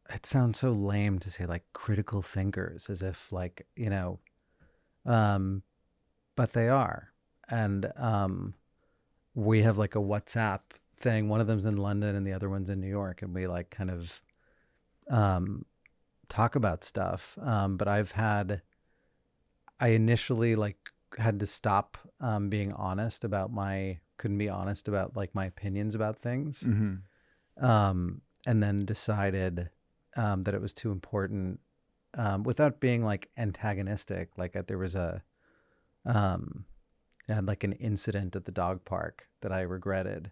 it sounds so lame to say like critical thinkers, as if like, but they are. And we have like a WhatsApp thing. One of them's in London and the other one's in New York. And we like kind of talk about stuff. But I initially like had to stop being honest about couldn't be honest about like my opinions about things. And then decided that it was too important without being like antagonistic. Like there was I had like an incident at the dog park that I regretted.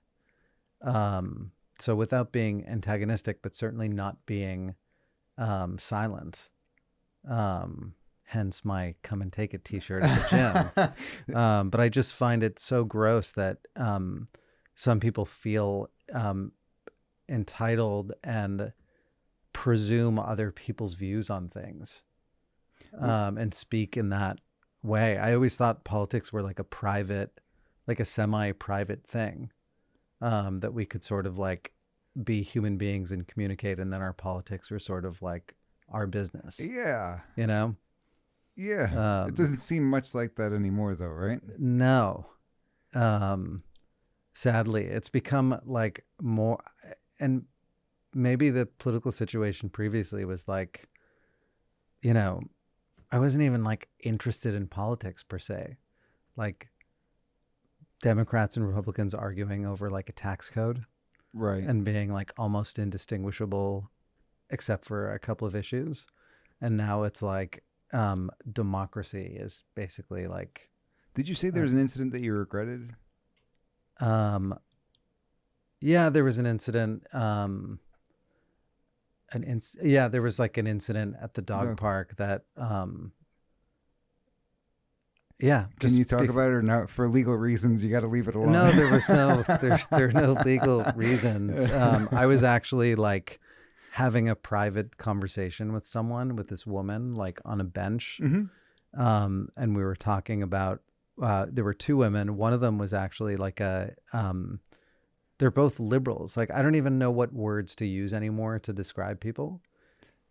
So without being antagonistic, but certainly not being silent. Hence my come and take it t-shirt at the gym. But I just find it so gross that some people feel entitled and presume other people's views on things and speak in that way. I always thought politics were like a semi-private thing, that we could sort of like be human beings and communicate, and then our politics were sort of like our business. Yeah. Yeah. It doesn't seem much like that anymore though, right? No. Sadly, it's become like more, and maybe the political situation previously was like, I wasn't even like interested in politics per se. Like Democrats and Republicans arguing over like a tax code. Right. And being like almost indistinguishable except for a couple of issues. And now it's like, democracy is basically like. Did you say there was an incident that you regretted? Yeah, there was an incident. There was like an incident at the dog park that. Yeah. Can you talk about it or not? For legal reasons, you got to leave it alone. No, there was there are no legal reasons. I was actually like having a private conversation with this woman, like on a bench. And we were talking about, there were two women. One of them was actually like they're both liberals. Like, I don't even know what words to use anymore to describe people.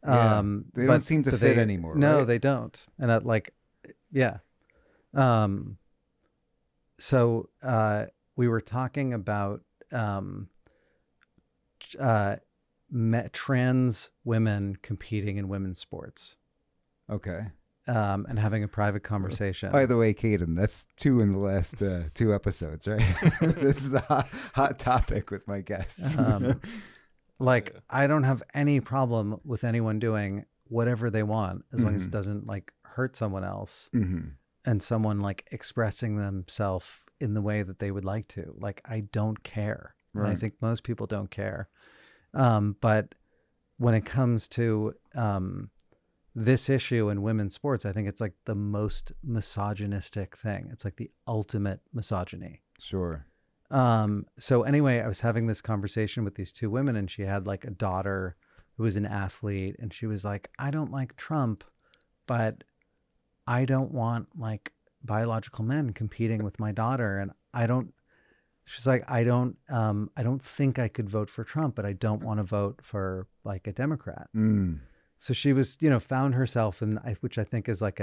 They don't seem to fit anymore. No, right? they don't. And so we were talking about trans women competing in women's sports. Okay. and having a private conversation. By the way, Caden, that's 2 in the last 2 episodes, right? This is the hot topic with my guests. Like, I don't have any problem with anyone doing whatever they want as long as it doesn't like hurt someone else and someone like expressing themselves in the way that they would like to. Like, I don't care. Right. And I think most people don't care. But when it comes to this issue in women's sports, I think it's like the most misogynistic thing. It's like the ultimate misogyny. Sure. So anyway, I was having this conversation with these 2 women, and she had like a daughter who was an athlete, and she was like, I don't like Trump, but I don't want like biological men competing with my daughter. And she's like, I don't think I could vote for Trump, but I don't want to vote for like a Democrat. So she was, found herself in, which I think is like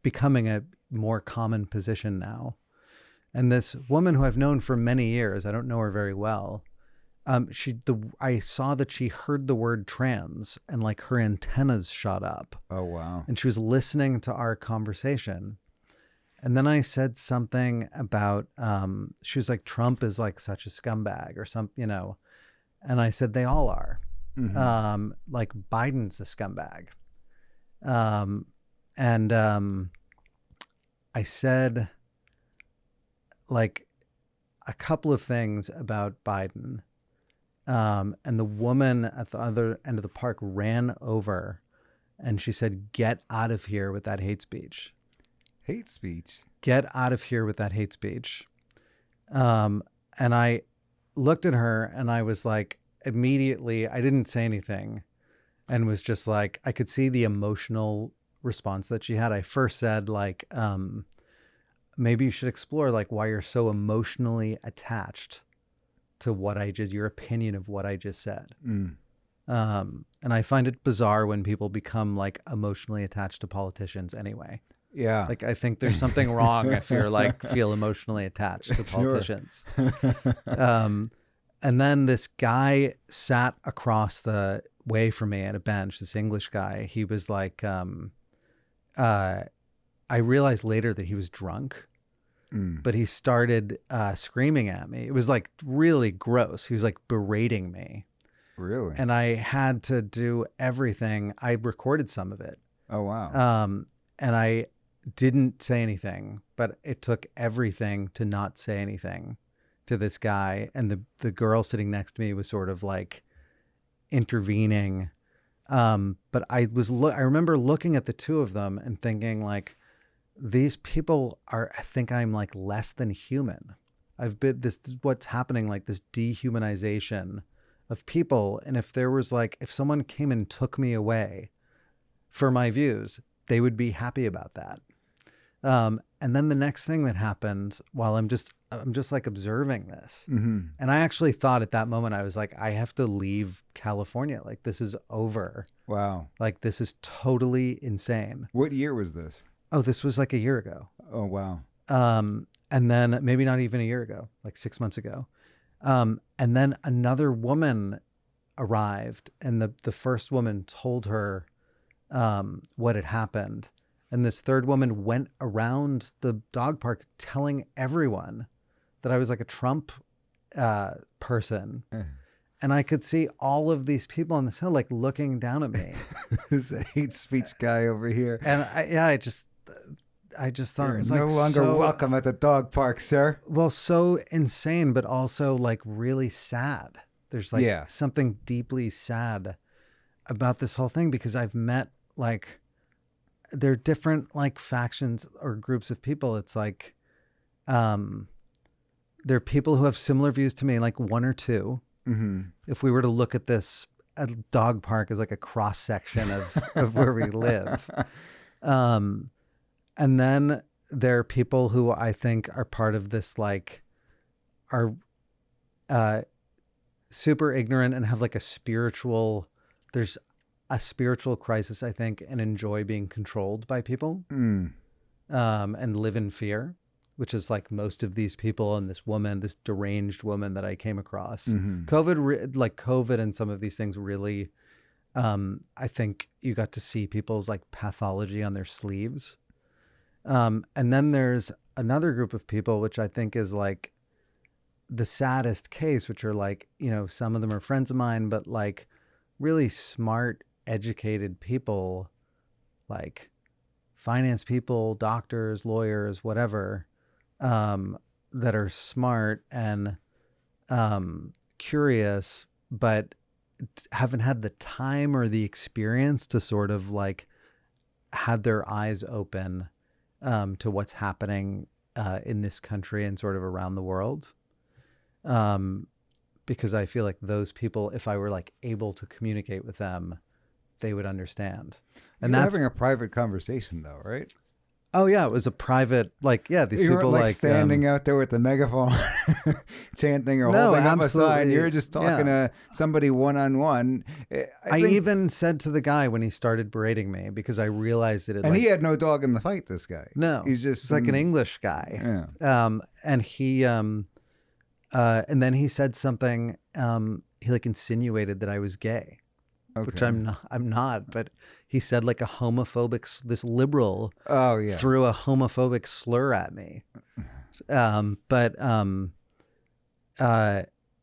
becoming a more common position now. And this woman who I've known for many years, I don't know her very well. I saw that she heard the word trans and like her antennas shot up. Oh, wow. And she was listening to our conversation. And then I said something about, she was like, Trump is like such a scumbag or something, and I said, they all are. Like Biden's a scumbag. I said like a couple of things about Biden. And the woman at the other end of the park ran over and she said, get out of here with that hate speech. Hate speech? Get out of here with that hate speech. And I looked at her and I was like, immediately, I didn't say anything and was just like, I could see the emotional response that she had. I first said like, maybe you should explore like why you're so emotionally attached to your opinion of what I just said. And I find it bizarre when people become like emotionally attached to politicians anyway. Yeah. Like, I think there's something wrong if you're like, feel emotionally attached to politicians. And then this guy sat across the way from me at a bench, this English guy. He was like, I realized later that he was drunk, but he started screaming at me. It was like really gross. He was like berating me. Really? And I had to do everything. I recorded some of it. Oh, wow. And I didn't say anything, but it took everything to not say anything to this guy. And the girl sitting next to me was sort of like intervening. But I remember looking at the 2 of them and thinking like, these people I think I'm like less than human. This is what's happening, like this dehumanization of people. And if someone came and took me away for my views, they would be happy about that. And then the next thing that happened while I'm just like observing this. And I actually thought at that moment, I was like, I have to leave California. Like, this is over. Wow. Like, this is totally insane. What year was this? Oh, this was like a year ago. Oh, wow. And then maybe not even a year ago, like 6 months ago. And then another woman arrived and the first woman told her what had happened. And this third woman went around the dog park telling everyone that I was like a Trump person. And I could see all of these people on this hill like looking down at me. This hate speech guy over here. And I just thought it was no like longer welcome at the dog park, sir. Well, so insane, but also like really sad. There's like something deeply sad about this whole thing because I've met like, there are different like factions or groups of people. It's like, there are people who have similar views to me, like 1 or 2. If we were to look at this a dog park as like a cross section of where we live. And then there are people who I think are part of this, like are super ignorant and have like there's a spiritual crisis, I think, and enjoy being controlled by people and live in fear, which is like most of these people and this deranged woman that I came across. COVID and some of these things really I think you got to see people's like pathology on their sleeves. And then there's another group of people, which I think is like the saddest case, which are like, you know, some of them are friends of mine, but like really smart, educated people, like finance people, doctors, lawyers, whatever, that are smart and curious, but haven't had the time or the experience to sort of like had their eyes open to what's happening in this country and sort of around the world. Because I feel like those people, if I were like able to communicate with them, they would understand. And You're that's having a private conversation though, right? Oh yeah, it was a private, like, yeah, these You people weren't like like standing out there with the megaphone chanting or No, holding up a sign. absolutely. You're just talking to somebody one-on-one. I even said to the guy when he started berating me, because I realized that it, and like, he had no dog in the fight, this guy. no, He's just he's like an English guy. Yeah. And he and then he said something, he like insinuated that I was gay, which Okay. I'm not, but he said like a homophobic, this liberal Oh yeah. threw a homophobic slur at me. And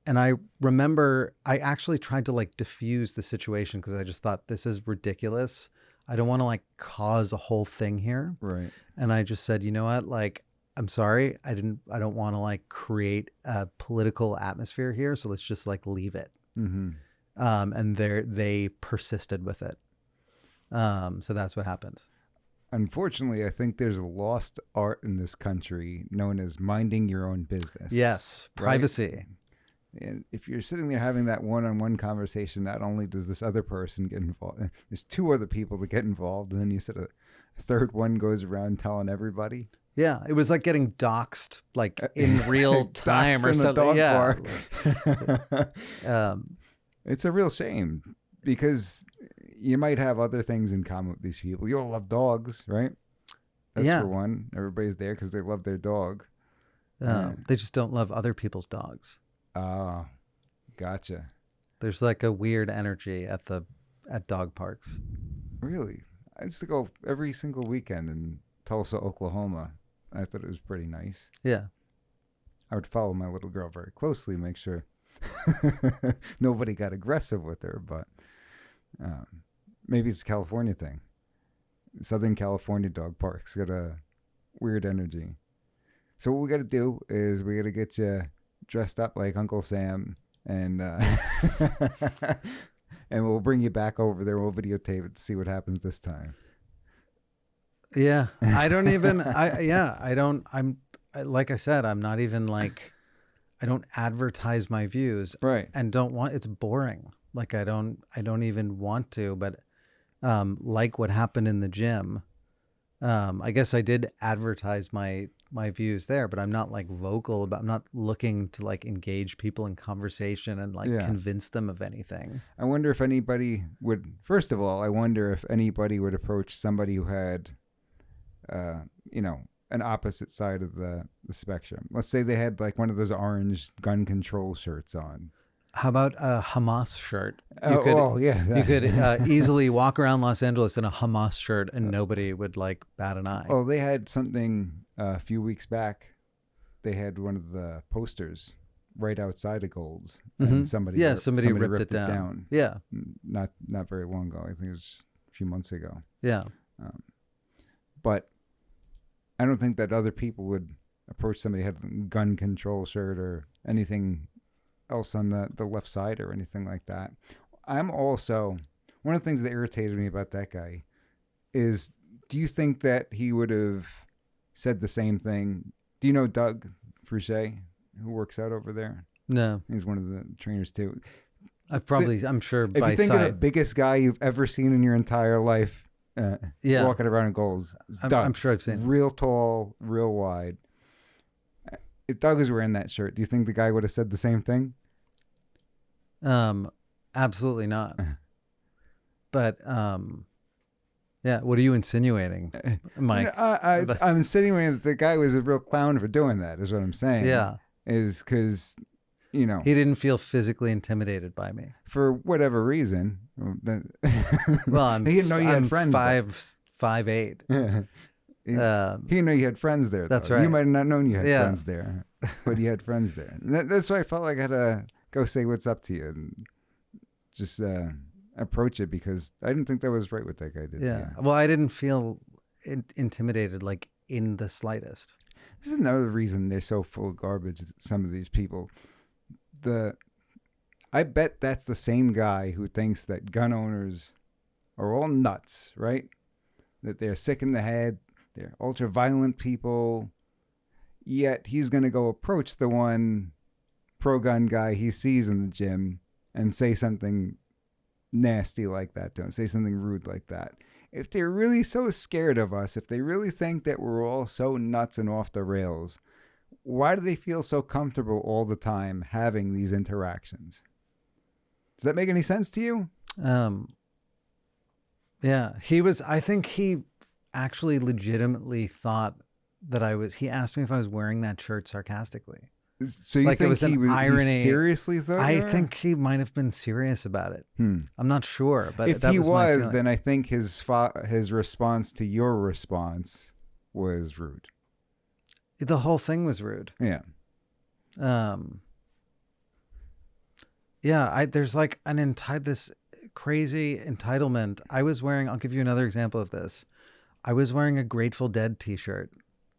I remember I actually tried to like diffuse the situation because I just thought, this is ridiculous. I don't want to like cause a whole thing here. Right. And I just said, you know what? Like, I'm sorry. I don't want to like create a political atmosphere here. So let's just like leave it. Mm-hmm. And they persisted with it. So that's what happened. Unfortunately, I think there's a lost art in this country known as minding your own business. Yes. Right? Privacy. And if you're sitting there having that one-on-one conversation, not only does this other person get involved, there's two other people that get involved, and then you said a third one goes around telling everybody. Yeah, it was like getting doxxed, like in real time Doxed or in the something. dog Yeah. park. It's a real shame because you might have other things in common with these people. You all love dogs, right? That's Yeah. for one. Everybody's there because they love their dog. They just don't love other people's dogs. Oh, gotcha. There's like a weird energy at dog parks. Really? I used to go every single weekend in Tulsa, Oklahoma. I thought it was pretty nice. Yeah. I would follow my little girl very closely, make sure nobody got aggressive with her, but maybe it's a California thing. Southern California dog parks got a weird energy. So what we got to do is we got to get you dressed up like Uncle Sam, and and we'll bring you back over there. We'll videotape it to see what happens this time. Yeah. Like I said, I'm not even like, I don't advertise my views. Right. And it's boring. Like I don't even want to, but like what happened in the gym, I guess I did advertise my views there, but I'm not like vocal about, I'm not looking to like engage people in conversation and like convince them of anything. I wonder if anybody would, first of all, I wonder if anybody would approach somebody who had, an opposite side of the spectrum. Let's say they had like one of those orange gun control shirts on. How about a Hamas shirt? You could easily walk around Los Angeles in a Hamas shirt and nobody would like bat an eye. Oh, they had something a few weeks back. They had one of the posters right outside of Gold's, and somebody ripped it down. Yeah, not very long ago. I think it was just a few months ago. Yeah, but I don't think that other people would approach somebody who had a gun control shirt or anything else on the left side or anything like that. I'm also, one of the things that irritated me about that guy is, do you think that he would have said the same thing? Do you know Doug Fouché, who works out over there? No. He's one of the trainers too. I'm sure if by you think sight. of the biggest guy you've ever seen in your entire life walking around in Goals, I'm sure I've seen him. Real tall, real wide. If Doug was wearing that shirt, do you think the guy would have said the same thing? Absolutely not. But yeah, what are you insinuating, Mike? I'm insinuating that the guy was a real clown for doing that, is what I'm saying. Yeah. Is because you know, He didn't feel physically intimidated by me. for whatever reason. Well, he didn't know you had friends. 5'8". He didn't know you had friends there. That's though. right. You might have not known you had Yeah. friends there, but you had friends there. And that's why I felt like I had to go say what's up to you and just approach it, because I didn't think that was right what that guy did. Yeah. Well, I didn't feel intimidated, like, in the slightest. This is another reason they're so full of garbage. Some of these people, I bet that's the same guy who thinks that gun owners are all nuts, right? That they're sick in the head, they're ultra violent people. Yet he's going to go approach the one pro-gun guy he sees in the gym and say something nasty like that to him, say something rude like that. If they're really so scared of us, if they really think that we're all so nuts and off the rails, why do they feel so comfortable all the time having these interactions? Does that make any sense to you? Yeah, I think he actually legitimately thought that he asked me if I was wearing that shirt sarcastically. So you Like, it think was an irony. he seriously thought? I think he might have been serious about it. I'm not sure, but if that he was my was, feeling. then I think his response to your response was rude. The whole thing was rude. Yeah. Yeah, there's like this crazy entitlement. I'll give you another example of this. I was wearing a Grateful Dead t-shirt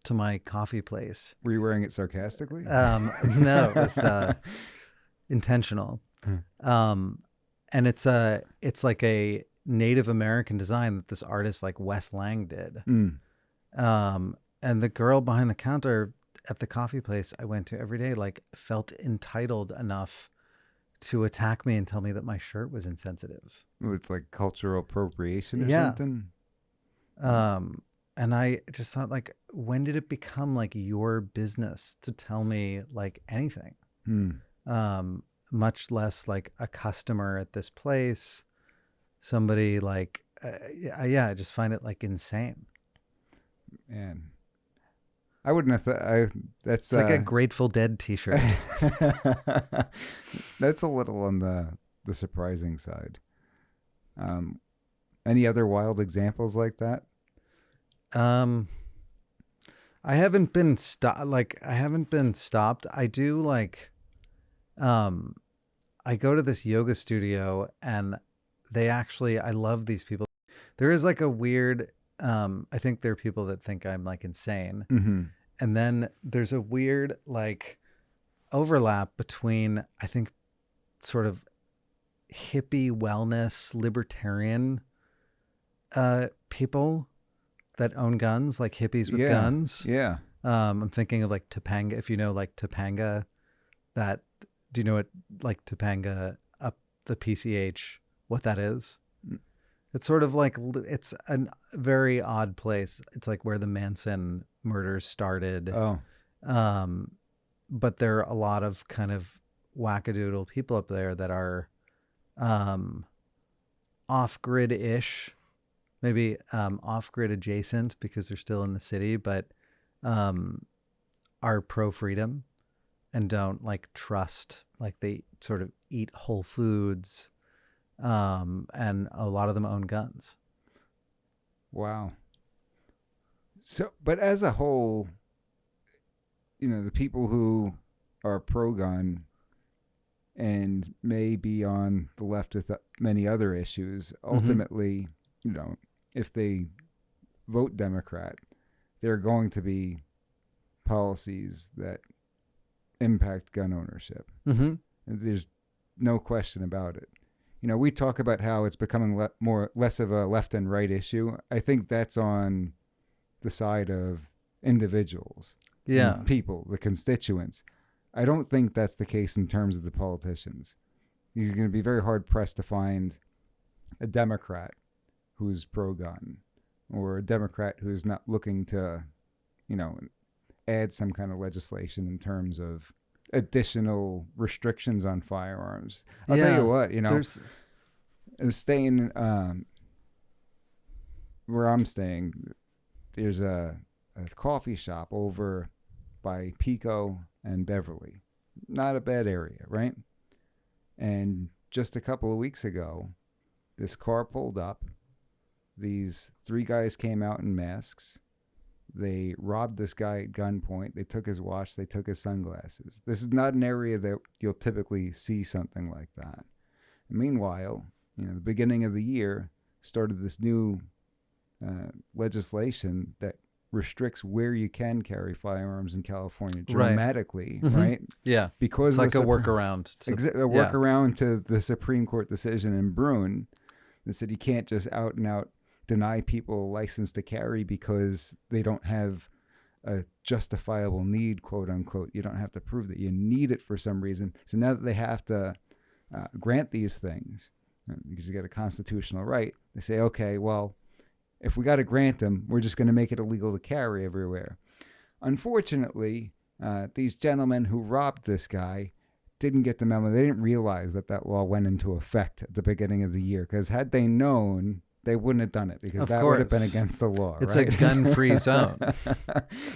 to my coffee place. Were you wearing it sarcastically? No, it was intentional. And it's like a Native American design that this artist like Wes Lang did. And the girl behind the counter at the coffee place I went to every day, like, felt entitled enough to attack me and tell me that my shirt was insensitive. It's like cultural appropriation or Yeah. something? And I just thought, like, when did it become like your business to tell me like anything? Much less like a customer at this place, somebody like, I just find it like insane. Man, I wouldn't have thought. That's It's like a Grateful Dead t-shirt. That's a little on the surprising side. Any other wild examples like that? I haven't been stopped. I do like, I go to this yoga studio and I love these people. There is like a weird, I think there are people that think I'm like insane. Mm-hmm. And then there's a weird like overlap between, I think, sort of hippie wellness, libertarian people that own guns, like hippies with guns. Yeah. I'm thinking of like Topanga, if you know like Topanga, do you know what, like Topanga up the PCH, what that is? It's sort of like, it's a very odd place. It's like where the Manson murders started. Oh. But there are a lot of kind of wackadoodle people up there that are off-grid-ish, maybe off-grid adjacent because they're still in the city, but are pro-freedom and don't like trust, like they sort of eat whole foods, and a lot of them own guns. Wow. So, but as a whole, the people who are pro-gun and may be on the left with many other issues, ultimately, if they vote Democrat, there are going to be policies that impact gun ownership. Mm-hmm. There's no question about it. We talk about how it's becoming less of a left and right issue. I think that's on the side of individuals, people, the constituents. I don't think that's the case in terms of the politicians. You're going to be very hard pressed to find a Democrat who's pro-gun or a Democrat who's not looking to, add some kind of legislation in terms of additional restrictions on firearms. I'll tell you what, I'm staying where I'm staying. There's a coffee shop over by Pico and Beverly. not a bad area, right? And just a couple of weeks ago, this car pulled up. These three guys came out in masks. They robbed this guy at gunpoint. They took his watch. They took his sunglasses. This is not an area that you'll typically see something like that. Meanwhile, the beginning of the year started this new legislation that restricts where you can carry firearms in California dramatically, right? Yeah. Because it's like a workaround. A workaround to the Supreme Court decision in Bruin that said you can't just out and out deny people a license to carry because they don't have a justifiable need, quote unquote. You don't have to prove that you need it for some reason. So now that they have to grant these things because you got a constitutional right, they say, okay, well, if we got to grant them, we're just going to make it illegal to carry everywhere. Unfortunately, these gentlemen who robbed this guy didn't get the memo. They didn't realize that law went into effect at the beginning of the year, because had they known, they wouldn't have done it, because that would have been against the law. It's right? a gun-free zone.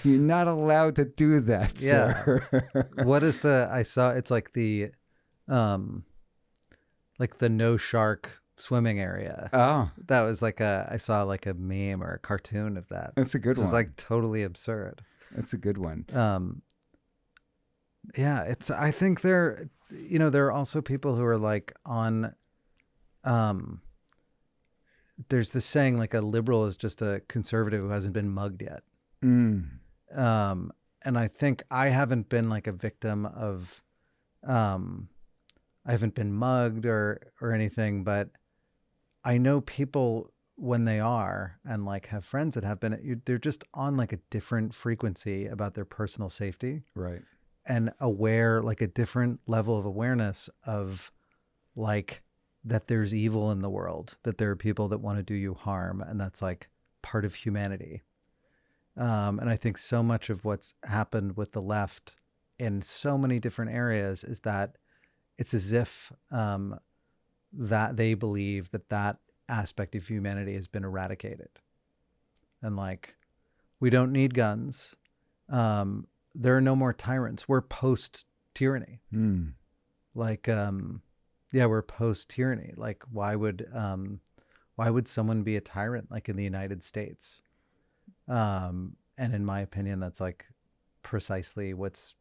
You're not allowed to do that, sir. What is I saw it's like the no shark swimming area. Oh, that was I saw like a meme or a cartoon of that. That's a good one. It's like totally absurd. That's a good one. Yeah, I think there are also people who are like on, there's this saying like a liberal is just a conservative who hasn't been mugged yet. And I think I haven't been like a victim of, I haven't been mugged or anything, but I know people when they are, and like have friends that have been, they're just on like a different frequency about their personal safety. Right. And aware, like a different level of awareness of like that there's evil in the world, that there are people that want to do you harm. And that's like part of humanity. And I think so much of what's happened with the left in so many different areas is that it's as if that they believe that aspect of humanity has been eradicated. And like, we don't need guns. There are no more tyrants. We're post-tyranny. Like, we're post-tyranny. Like, why would someone be a tyrant like in the United States? And in my opinion, that's like precisely what's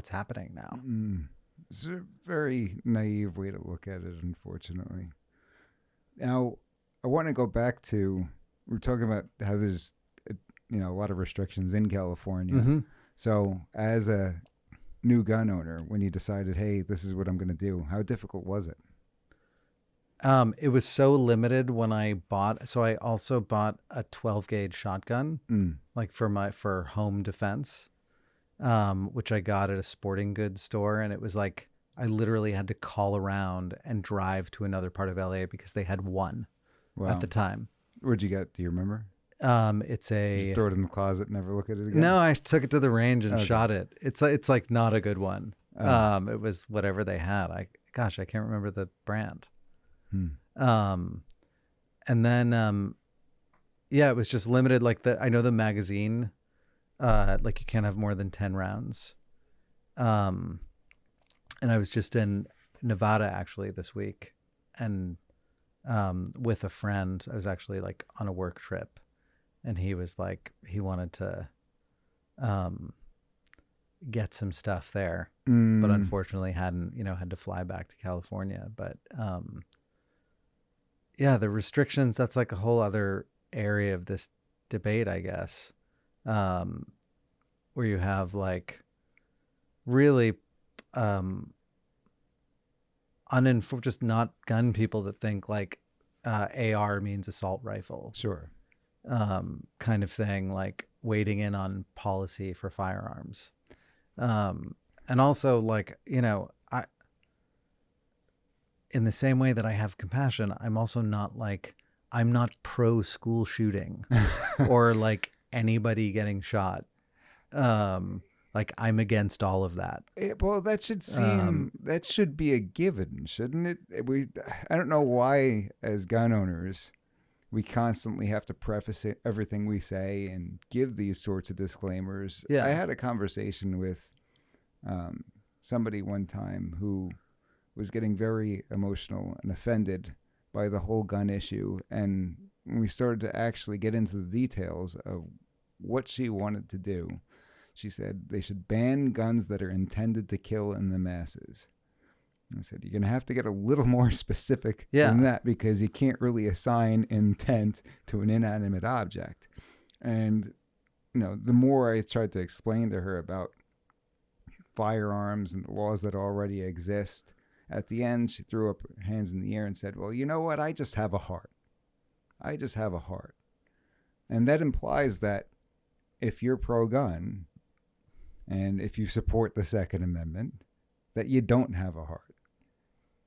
happening now. It's a very naive way to look at it, unfortunately. Now, I want to go back to, we're talking about how there's a lot of restrictions in California. Mm-hmm. So as a new gun owner, when you decided, hey, this is what I'm going to do, how difficult was it? It was so limited when I bought. So I also bought a 12 gauge shotgun, like for home defense, which I got at a sporting goods store. And it was like, I literally had to call around and drive to another part of LA because they had one at the time. Where'd you get? Do you remember? It's a, just throw it in the closet and never look at it again? No, I took it to the range and shot it. It's like not a good one. It was whatever they had. I can't remember the brand. And then, it was just limited. Like I know the magazine, like you can't have more than 10 rounds. And I was just in Nevada actually this week, and, with a friend. I was actually like on a work trip, and he was like, he wanted to, get some stuff there, but unfortunately hadn't, had to fly back to California. But, the restrictions, that's like a whole other area of this debate, I guess, where you have like really just not gun people that think like AR means assault rifle. Sure. Kind of thing, like wading in on policy for firearms. And also like, in the same way that I have compassion, I'm also not like, I'm not pro school shooting or like anybody getting shot. Like I'm against all of that. Well, that should seem, that should be a given, shouldn't it? I don't know why as gun owners, we constantly have to preface everything we say and give these sorts of disclaimers. Yeah. I had a conversation with somebody one time who was getting very emotional and offended by the whole gun issue. And when we started to actually get into the details of what she wanted to do, she said they should ban guns that are intended to kill in the masses. And I said, you're going to have to get a little more specific than that, because you can't really assign intent to an inanimate object. And, the more I tried to explain to her about firearms and the laws that already exist, at the end, she threw up her hands in the air and said, well, you know what? I just have a heart. I just have a heart. And that implies that if you're pro-gun and if you support the Second Amendment, that you don't have a heart.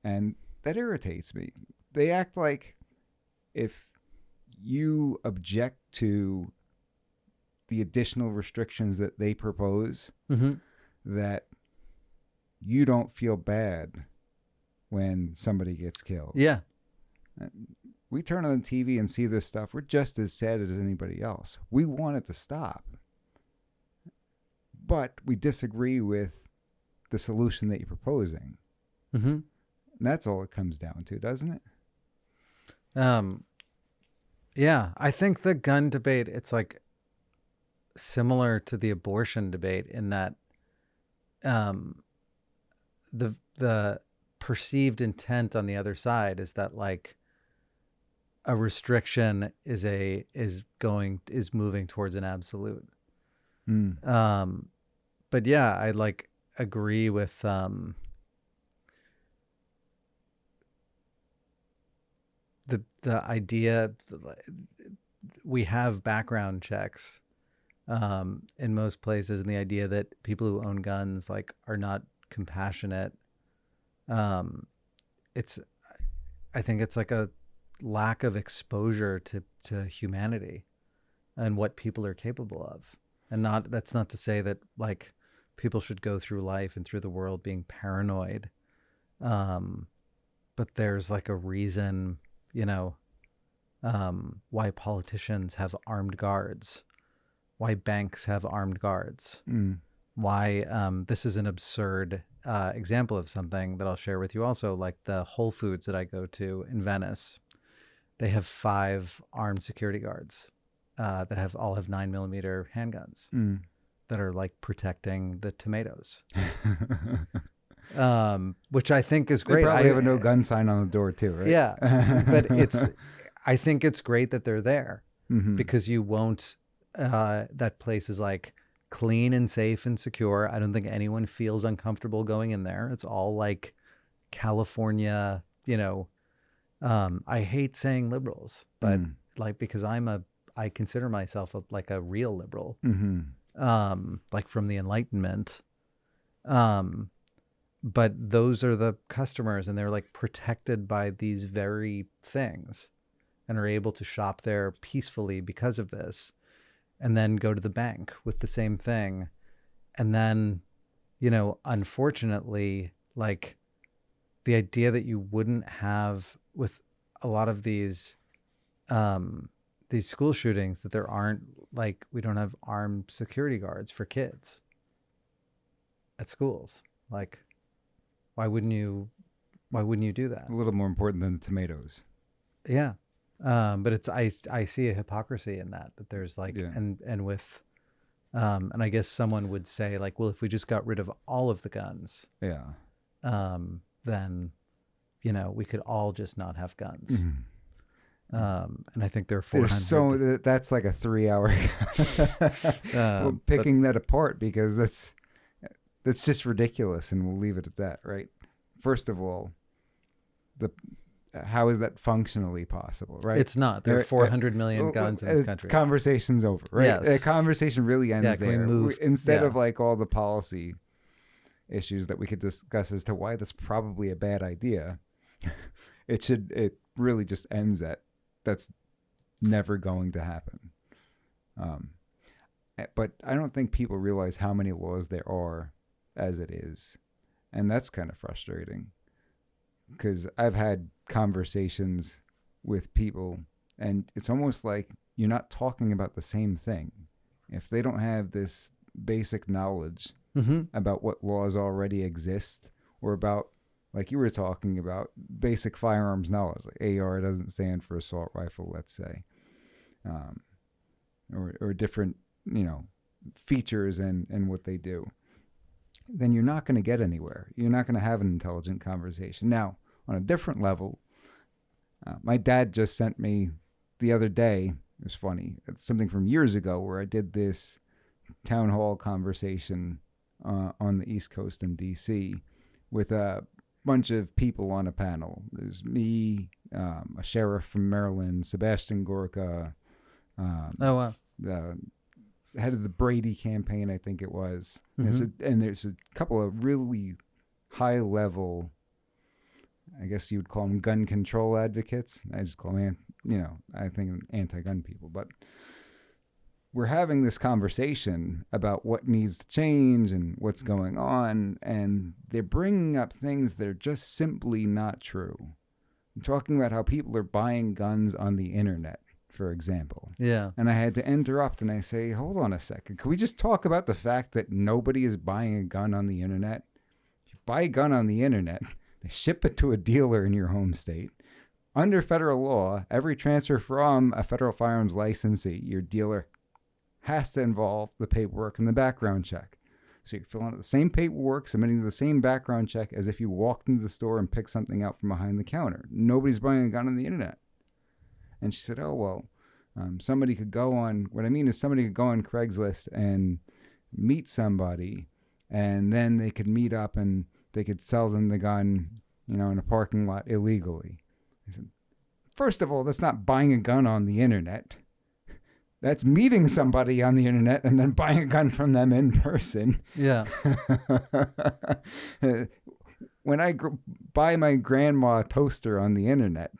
And that irritates me. They act like if you object to the additional restrictions that they propose, that you don't feel bad when somebody gets killed. Yeah. We turn on the TV and see this stuff. We're just as sad as anybody else. We want it to stop. But we disagree with the solution that you're proposing. And that's all it comes down to, doesn't it? Yeah. I think the gun debate, it's like similar to the abortion debate in that the perceived intent on the other side is that like a restriction is moving towards an absolute. But yeah, I like agree with the idea we have background checks in most places, and the idea that people who own guns like are not compassionate. I think it's like a lack of exposure to humanity and what people are capable of. And that's not to say that like people should go through life and through the world being paranoid. But there's like a reason, why politicians have armed guards, why banks have armed guards, why this is an absurd example of something that I'll share with you also, like the Whole Foods that I go to in Venice. They have 5 armed security guards that all have 9mm handguns that are like protecting the tomatoes, which I think is great. They probably have a no gun sign on the door too, right? Yeah, but I think it's great that they're there because you won't. That place is like clean and safe and secure. I don't think anyone feels uncomfortable going in there. It's all like California, I hate saying liberals, but like, because I consider myself like a real liberal, like from the Enlightenment. But those are the customers, and they're like protected by these very things and are able to shop there peacefully because of this, and then go to the bank with the same thing. And then, unfortunately, like the idea that you wouldn't have with a lot of these school shootings, that there aren't like, we don't have armed security guards for kids at schools. Like, why wouldn't you do that? A little more important than the tomatoes. Yeah. But I see a hypocrisy in that there's like, and with, and I guess someone would say like, well, if we just got rid of all of the guns, then, we could all just not have guns. And I think there are 400. That's like a 3-hour picking that apart, because that's just ridiculous, and we'll leave it at that, right? First of all, how is that functionally possible, right? It's not. There are 400 million guns in this country. Conversation's over, right? Yes. The conversation really ends there. We move? Instead of like all the policy issues that we could discuss as to why that's probably a bad idea, it really just ends at that's never going to happen. But I don't think people realize how many laws there are as it is. And that's kind of frustrating, because I've had conversations with people, and it's almost like you're not talking about the same thing. If they don't have this basic knowledge about what laws already exist, or about, like you were talking about, basic firearms knowledge. Like AR doesn't stand for assault rifle, let's say, or different, features and what they do. Then you're not going to get anywhere. You're not going to have an intelligent conversation. Now, on a different level, my dad just sent me the other day. It was funny. It's something from years ago where I did this town hall conversation on the East Coast in D.C. with a bunch of people on a panel. There's me, a sheriff from Maryland, Sebastian Gorka, Oh, wow. the head of the Brady campaign, I think it was. And there's a couple of really high level, I guess you would call them gun control advocates. I just call them, I think anti-gun people. But we're having this conversation about what needs to change and what's going on, and they're bringing up things that are just simply not true. I'm talking about how people are buying guns on the internet, for example. Yeah. And I had to interrupt and I say, hold on a second. Can we just talk about the fact that nobody is buying a gun on the internet? You buy a gun on the internet, they ship it to a dealer in your home state. Under federal law, every transfer from a federal firearms licensee, your dealer has to involve the paperwork and the background check. So you're filling out the same paperwork, submitting the same background check as if you walked into the store and picked something out from behind the counter. Nobody's buying a gun on the internet. And she said, oh, well, somebody could go on Craigslist and meet somebody, and then they could meet up and they could sell them the gun, in a parking lot illegally. I said, first of all, that's not buying a gun on the internet. That's meeting somebody on the internet and then buying a gun from them in person. Yeah. When I buy my grandma a toaster on the internet,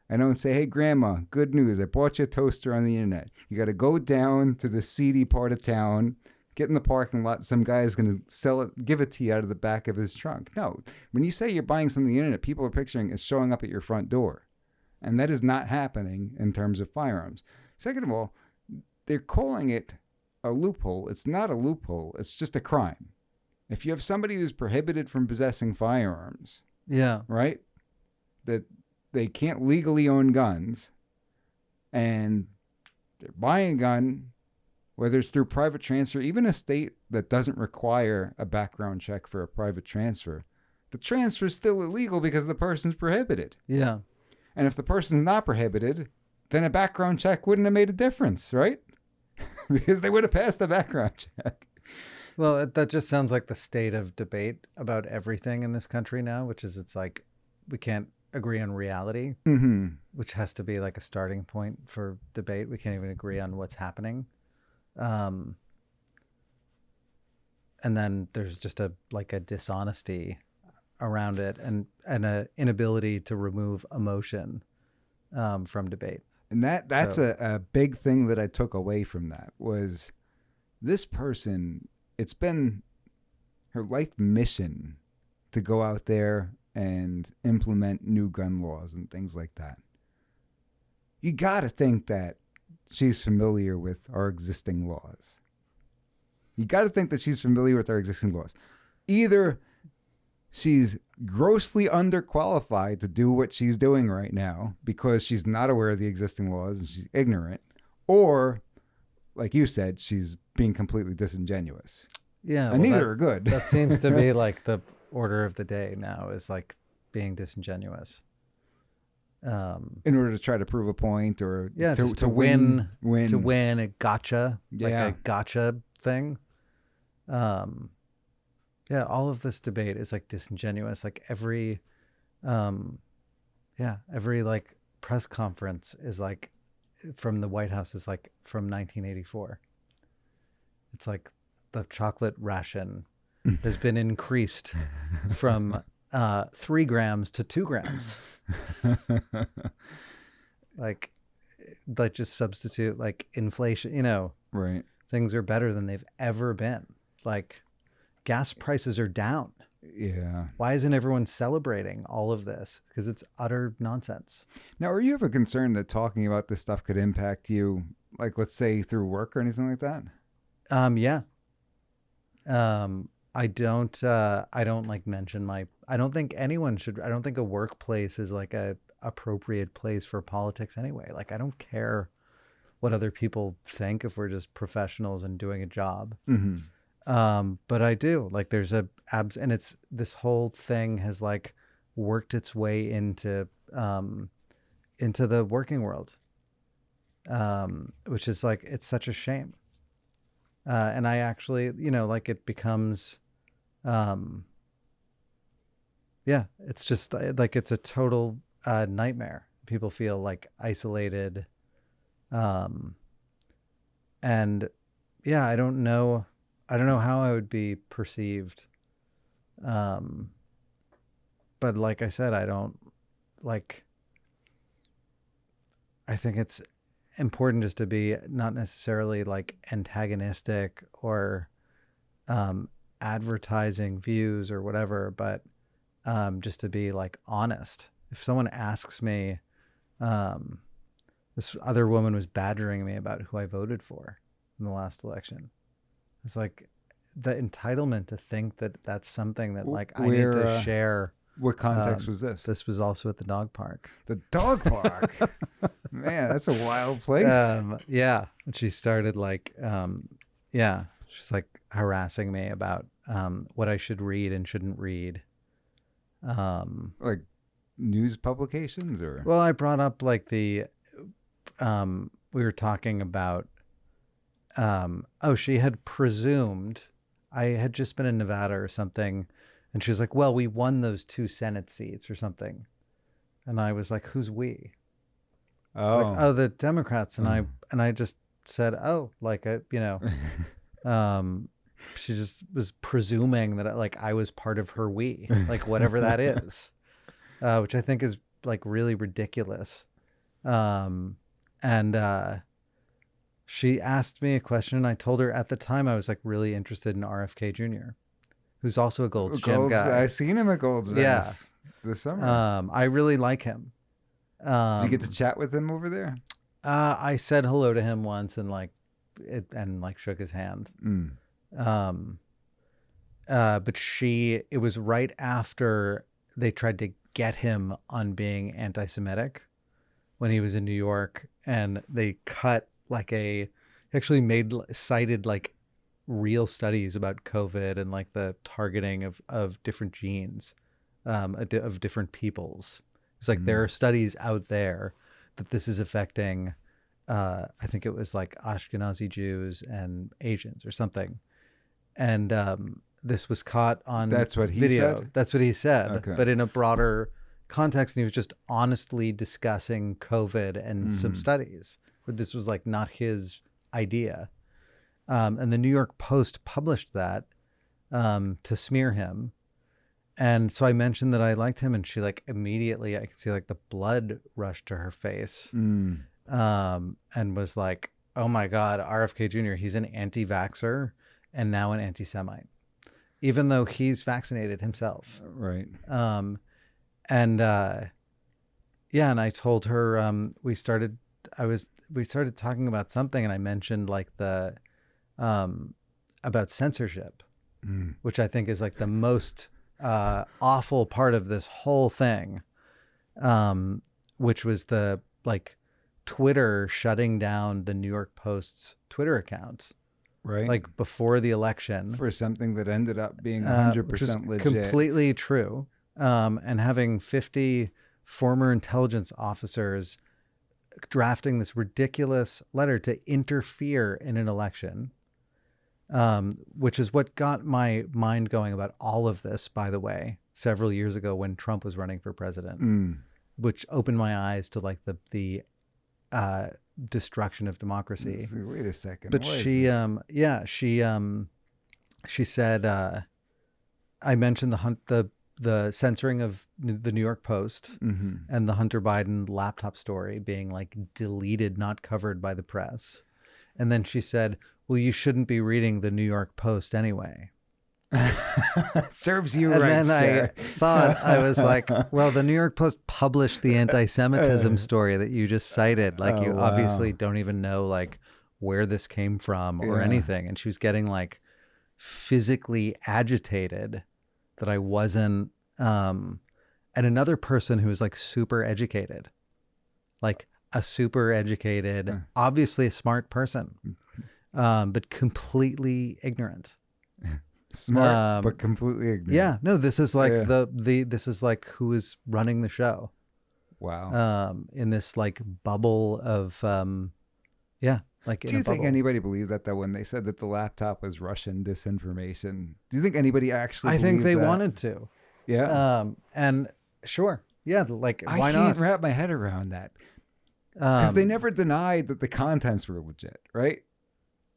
I don't say, hey, grandma, good news. I bought you a toaster on the internet. You got to go down to the seedy part of town, get in the parking lot. Some guy is going to sell it, give it to you out of the back of his trunk. No, when you say you're buying something on the internet, people are picturing it's showing up at your front door. And that is not happening in terms of firearms. Second of all, they're calling it a loophole. It's not a loophole. It's just a crime. If you have somebody who's prohibited from possessing firearms, Yeah. right, that they can't legally own guns, and they're buying a gun, whether it's through private transfer, even a state that doesn't require a background check for a private transfer, the transfer is still illegal because the person's prohibited. Yeah. And if the person's not prohibited, then a background check wouldn't have made a difference, right? Because they would have passed the background check. Well, that just sounds like the state of debate about everything in this country now, which is it's like we can't agree on reality, which has to be like a starting point for debate. We can't even agree on what's happening. And then there's just a dishonesty around it and a inability to remove emotion from debate. And that's a big thing that I took away from that was this person, it's been her life mission to go out there and implement new gun laws and things like that. You got to think that she's familiar with our existing laws. You got to think that she's familiar with our existing laws. Either she's grossly underqualified to do what she's doing right now because she's not aware of the existing laws and she's ignorant, or, like you said, she's being completely disingenuous. Yeah. And neither are good. That seems to be like the order of the day now, is like being disingenuous. In order to try to prove a point, or to win a gotcha, like a gotcha thing. Yeah, all of this debate is like disingenuous. Like every like press conference is like from the White House is like from 1984. It's like the chocolate ration has been increased from 3 grams to 2 grams. like just substitute like inflation, right. Things are better than they've ever been. Like gas prices are down. Yeah. Why isn't everyone celebrating all of this? Because it's utter nonsense. Now, are you ever concerned that talking about this stuff could impact you, like, let's say through work or anything like that? Yeah. I don't like mention I don't think anyone should. I don't think a workplace is like a appropriate place for politics anyway. Like, I don't care what other people think if we're just professionals and doing a job. But I do, like, there's and it's, this whole thing has like worked its way into the working world, which is like, it's such a shame. And I actually, like, it becomes, it's just like, it's a total nightmare. People feel like isolated. And yeah, I don't know how I would be perceived. But like I said, I think it's important just to be not necessarily like antagonistic or advertising views or whatever, but just to be like honest. If someone asks me, this other woman was badgering me about who I voted for in the last election. It's like the entitlement to think that that's something that like I need to share. What context was this? This was also at the dog park. The dog park? Man, that's a wild place. Yeah. And she started like, she's like harassing me about what I should read and shouldn't read. Like news publications or? Well, I brought up like we were talking about, she had presumed I had just been in Nevada or something. And she was like, well, we won those 2 Senate seats or something. And I was like, who's we? Like, the Democrats. And I just said, she just was presuming that like I was part of her we, like whatever that is, which I think is like really ridiculous. She asked me a question, and I told her at the time I was like really interested in RFK Jr., who's also a Gold's Gym guy. I seen him at Gold's Venice this summer. I really like him. Did you get to chat with him over there? I said hello to him once and shook his hand. But it was right after they tried to get him on being anti-Semitic when he was in New York, and they cut cited like real studies about COVID and like the targeting of different genes, of different peoples. It's like, there are studies out there that this is affecting, I think it was like Ashkenazi Jews and Asians or something. And this was caught on That's what he video. said? That's what he said, Okay. but in a broader context. And he was just honestly discussing COVID and some studies, but this was like not his idea. And the New York Post published that to smear him. And so I mentioned that I liked him, and she like immediately, I could see like the blood rush to her face, and was like, oh my God, RFK Jr., he's an anti-vaxxer and now an anti-Semite, even though he's vaccinated himself. Right. And I told her, we started talking about something, and I mentioned like about censorship, which I think is like the most awful part of this whole thing, which was the like Twitter shutting down the New York Post's Twitter account, right? Like before the election, for something that ended up being 100% legit, completely true, and having 50 former intelligence officers drafting this ridiculous letter to interfere in an election. Which is what got my mind going about all of this, by the way, several years ago when Trump was running for president, which opened my eyes to like the destruction of democracy. Wait a second. But she said, I mentioned the censoring of the New York Post and the Hunter Biden laptop story being like deleted, not covered by the press. And then she said, well, you shouldn't be reading the New York Post anyway. Serves you and right, then sir. I thought, I was like, well, the New York Post published the anti-Semitism story that you just cited. Like, you obviously don't even know like where this came from or anything. And she was getting like physically agitated that I wasn't, and another person who was like super educated, like a super educated, obviously a smart person, but completely ignorant. Smart, but completely ignorant. Yeah, no, this is like this is like who is running the show. Wow. In this like bubble of, like. Do you think anybody believed that though when they said that the laptop was Russian disinformation? Do you think anybody actually? I think they that? wanted to. Yeah. And sure, yeah, like why I not? can't wrap my head around that because they never denied that the contents were legit, right?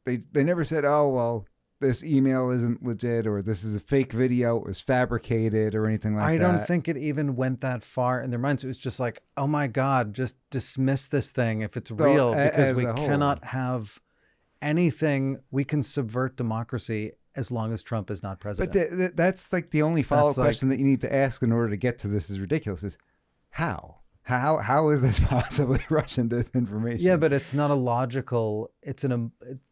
They never said, "Oh well, this email isn't legit," or "This is a fake video, it was fabricated," or anything like that. I don't think it even went that far in their minds. It was just like, oh my God, just dismiss this thing if it's real, because we cannot have anything. We can subvert democracy as long as Trump is not president. But that's like the only follow-up question that you need to ask in order to get to this is ridiculous. Is how? How is this possibly Russian disinformation? Yeah, but it's not a logical.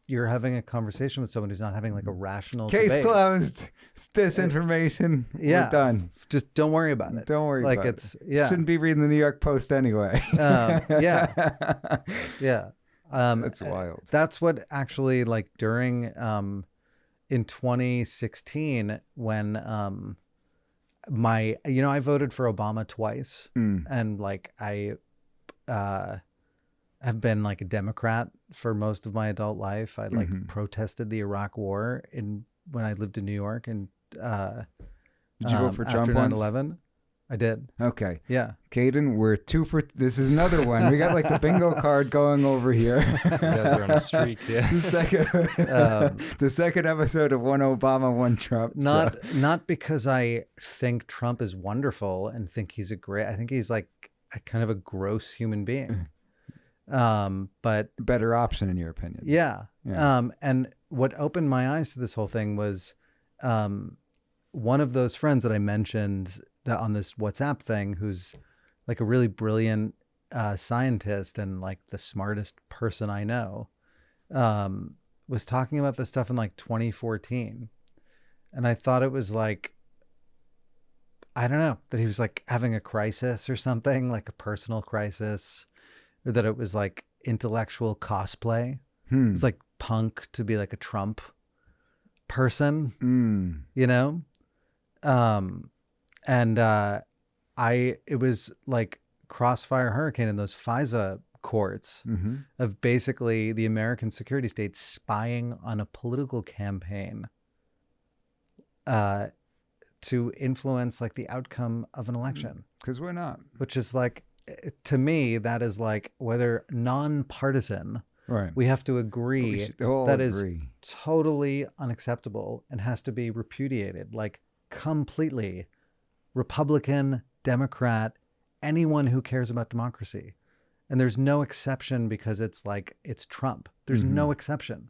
You're having a conversation with someone who's not having like a rational case debate. Closed. It's disinformation. Yeah, we're done. Just don't worry about it. Don't worry. Like about it's it. Yeah. Shouldn't be reading the New York Post anyway. Yeah. That's wild. That's what actually like during in 2016 when I voted for Obama twice, and like I have been like a Democrat for most of my adult life. I like protested the Iraq War when I lived in New York, and did you vote for Trump after 9/11? I did. Okay. Yeah. Caden, we're 2 for. This is another one. We got like the bingo card going over here. You guys are on a streak. Yeah. The second episode of One Obama, One Trump. Not because I think Trump is wonderful and think he's I think he's like a kind of a gross human being. But better option in your opinion. Yeah. And what opened my eyes to this whole thing was one of those friends that I mentioned that on this WhatsApp thing, who's like a really brilliant scientist and like the smartest person I know, was talking about this stuff in like 2014. And I thought it was like, I don't know, that he was like having a crisis or something, like a personal crisis, or that it was like intellectual cosplay. It was like punk to be like a Trump person, you know? And it was like Crossfire Hurricane in those FISA courts of basically the American security state spying on a political campaign to influence like the outcome of an election. Because we're not. Which is like, to me, that is like, whether non-partisan, right, we have to agree that is totally unacceptable and has to be repudiated, like completely. Republican, Democrat, anyone who cares about democracy. And there's no exception because it's Trump. There's no exception.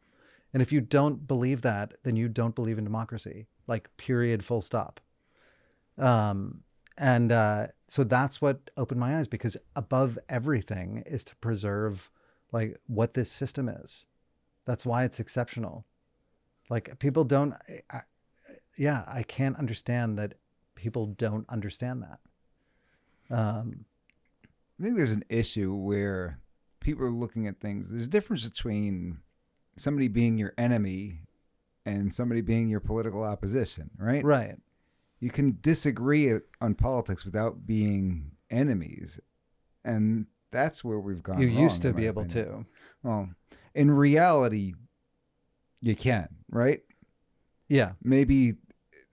And if you don't believe that, then you don't believe in democracy, like period, full stop. So that's what opened my eyes, because above everything is to preserve like what this system is. That's why it's exceptional. Like people don't, I can't understand that people don't understand that. I think there's an issue where people are looking at things. There's a difference between somebody being your enemy and somebody being your political opposition, right? Right. You can disagree on politics without being enemies. And that's where we've gone wrong. You used to be able to. Well, in reality, you can, right? Yeah. Maybe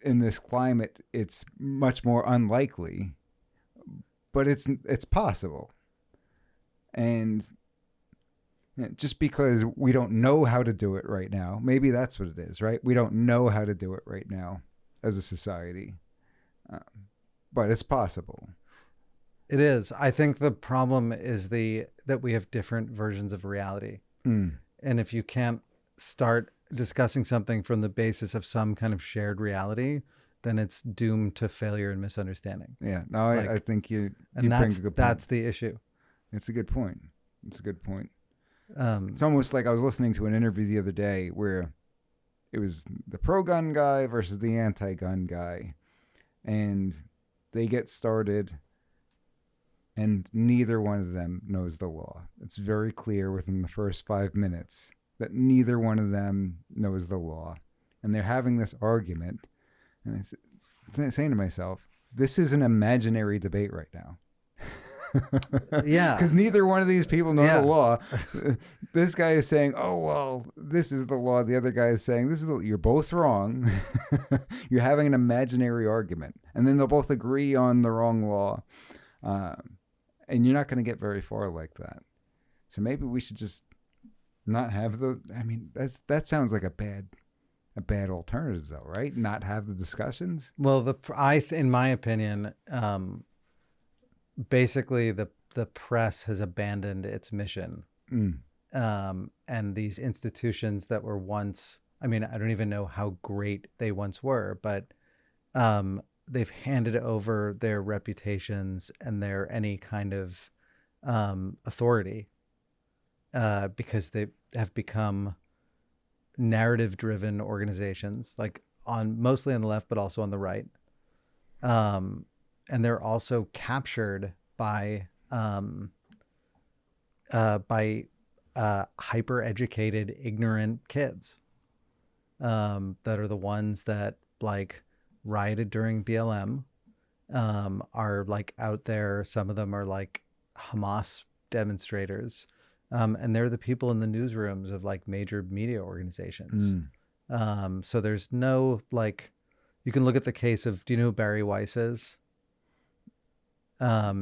in this climate, it's much more unlikely, but it's possible. And just because we don't know how to do it right now, maybe that's what it is, right? We don't know how to do it right now as a society, but it's possible. It is. I think the problem is that we have different versions of reality. And if you can't start discussing something from the basis of some kind of shared reality, then it's doomed to failure and misunderstanding. Yeah. No, I think you and bring a good point. That's the issue. It's a good point. It's almost like I was listening to an interview the other day where it was the pro-gun guy versus the anti-gun guy, and they get started, and neither one of them knows the law. It's very clear within the first 5 minutes that neither one of them knows the law, and they're having this argument, and I'm saying to myself, this is an imaginary debate right now. Yeah. Because neither one of these people know Yeah. the law. This guy is saying, oh, well, this is the law. The other guy is saying, this is you're both wrong. You're having an imaginary argument. And then they'll both agree on the wrong law. And you're not going to get very far like that. So maybe we should just not have that sounds like a bad alternative, though, right? Not have the discussions. Well, in my opinion, basically the press has abandoned its mission. And these institutions that were once, I don't even know how great they once were, but they've handed over their reputations and their any kind of authority because they have become narrative-driven organizations, like mostly on the left, but also on the right. And they're also captured by hyper-educated, ignorant kids that are the ones that like rioted during BLM, are like out there. Some of them are like Hamas demonstrators, and they're the people in the newsrooms of like major media organizations. So there's no like, you can look at the case of, do you know who Barry Weiss is?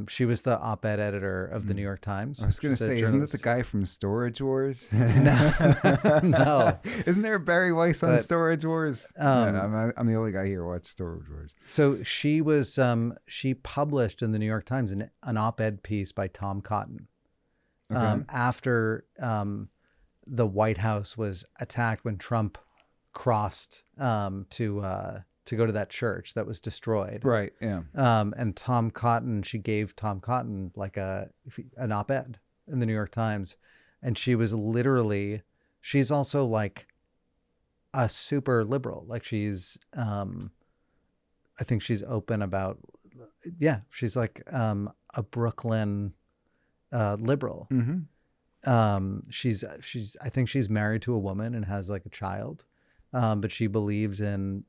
She was the op-ed editor of the New York Times. I was going to say, isn't it the guy from Storage Wars? No. Isn't there a Barry Weiss on Storage Wars? I'm the only guy here who watched Storage Wars. So she was, she published in the New York Times an op-ed piece by Tom Cotton. Okay. After the White House was attacked when Trump crossed to go to that church that was destroyed. Right. Yeah. And Tom Cotton, she gave Tom Cotton like an op-ed in the New York Times. And she was she's also like a super liberal. Like she's, I think she's open about, she's like a Brooklyn liberal. Mm-hmm. She's I think she's married to a woman and has like a child. But she believes in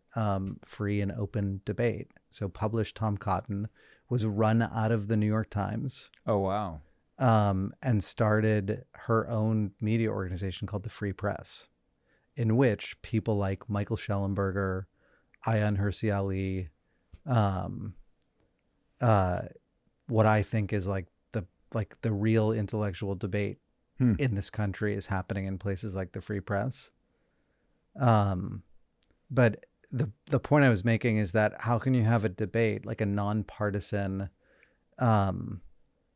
free and open debate. So published Tom Cotton, was run out of the New York Times. Oh, wow. And started her own media organization called the Free Press, in which people like Michael Schellenberger, Ayaan Hirsi Ali, what I think is like the real intellectual debate in this country is happening in places like the Free Press. But the point I was making is that how can you have a debate, like a nonpartisan,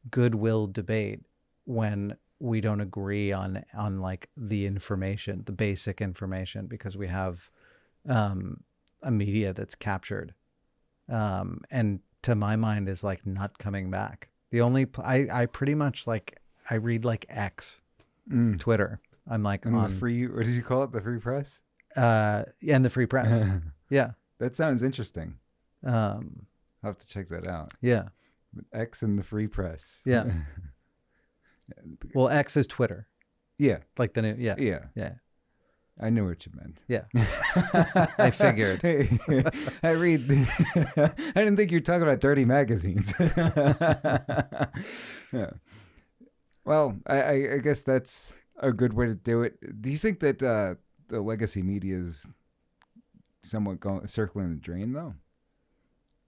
goodwill debate, when we don't agree on like the information, the basic information, because we have a media that's captured, and to my mind is like not coming back. The only I pretty much like, I read like X, Twitter. I'm like And on the free, what did you call it? The Free Press? and the Free Press. Yeah. That sounds interesting. I'll I'll have to check that out. Yeah. X and the Free Press. Yeah. Well, X is Twitter. Yeah. Like the new, yeah. Yeah. Yeah. I knew what you meant. Yeah. I figured. I read. I didn't think you were talking about dirty magazines. Yeah. Well, I guess that's a good way to do it. Do you think that the legacy media is somewhat circling the drain, though?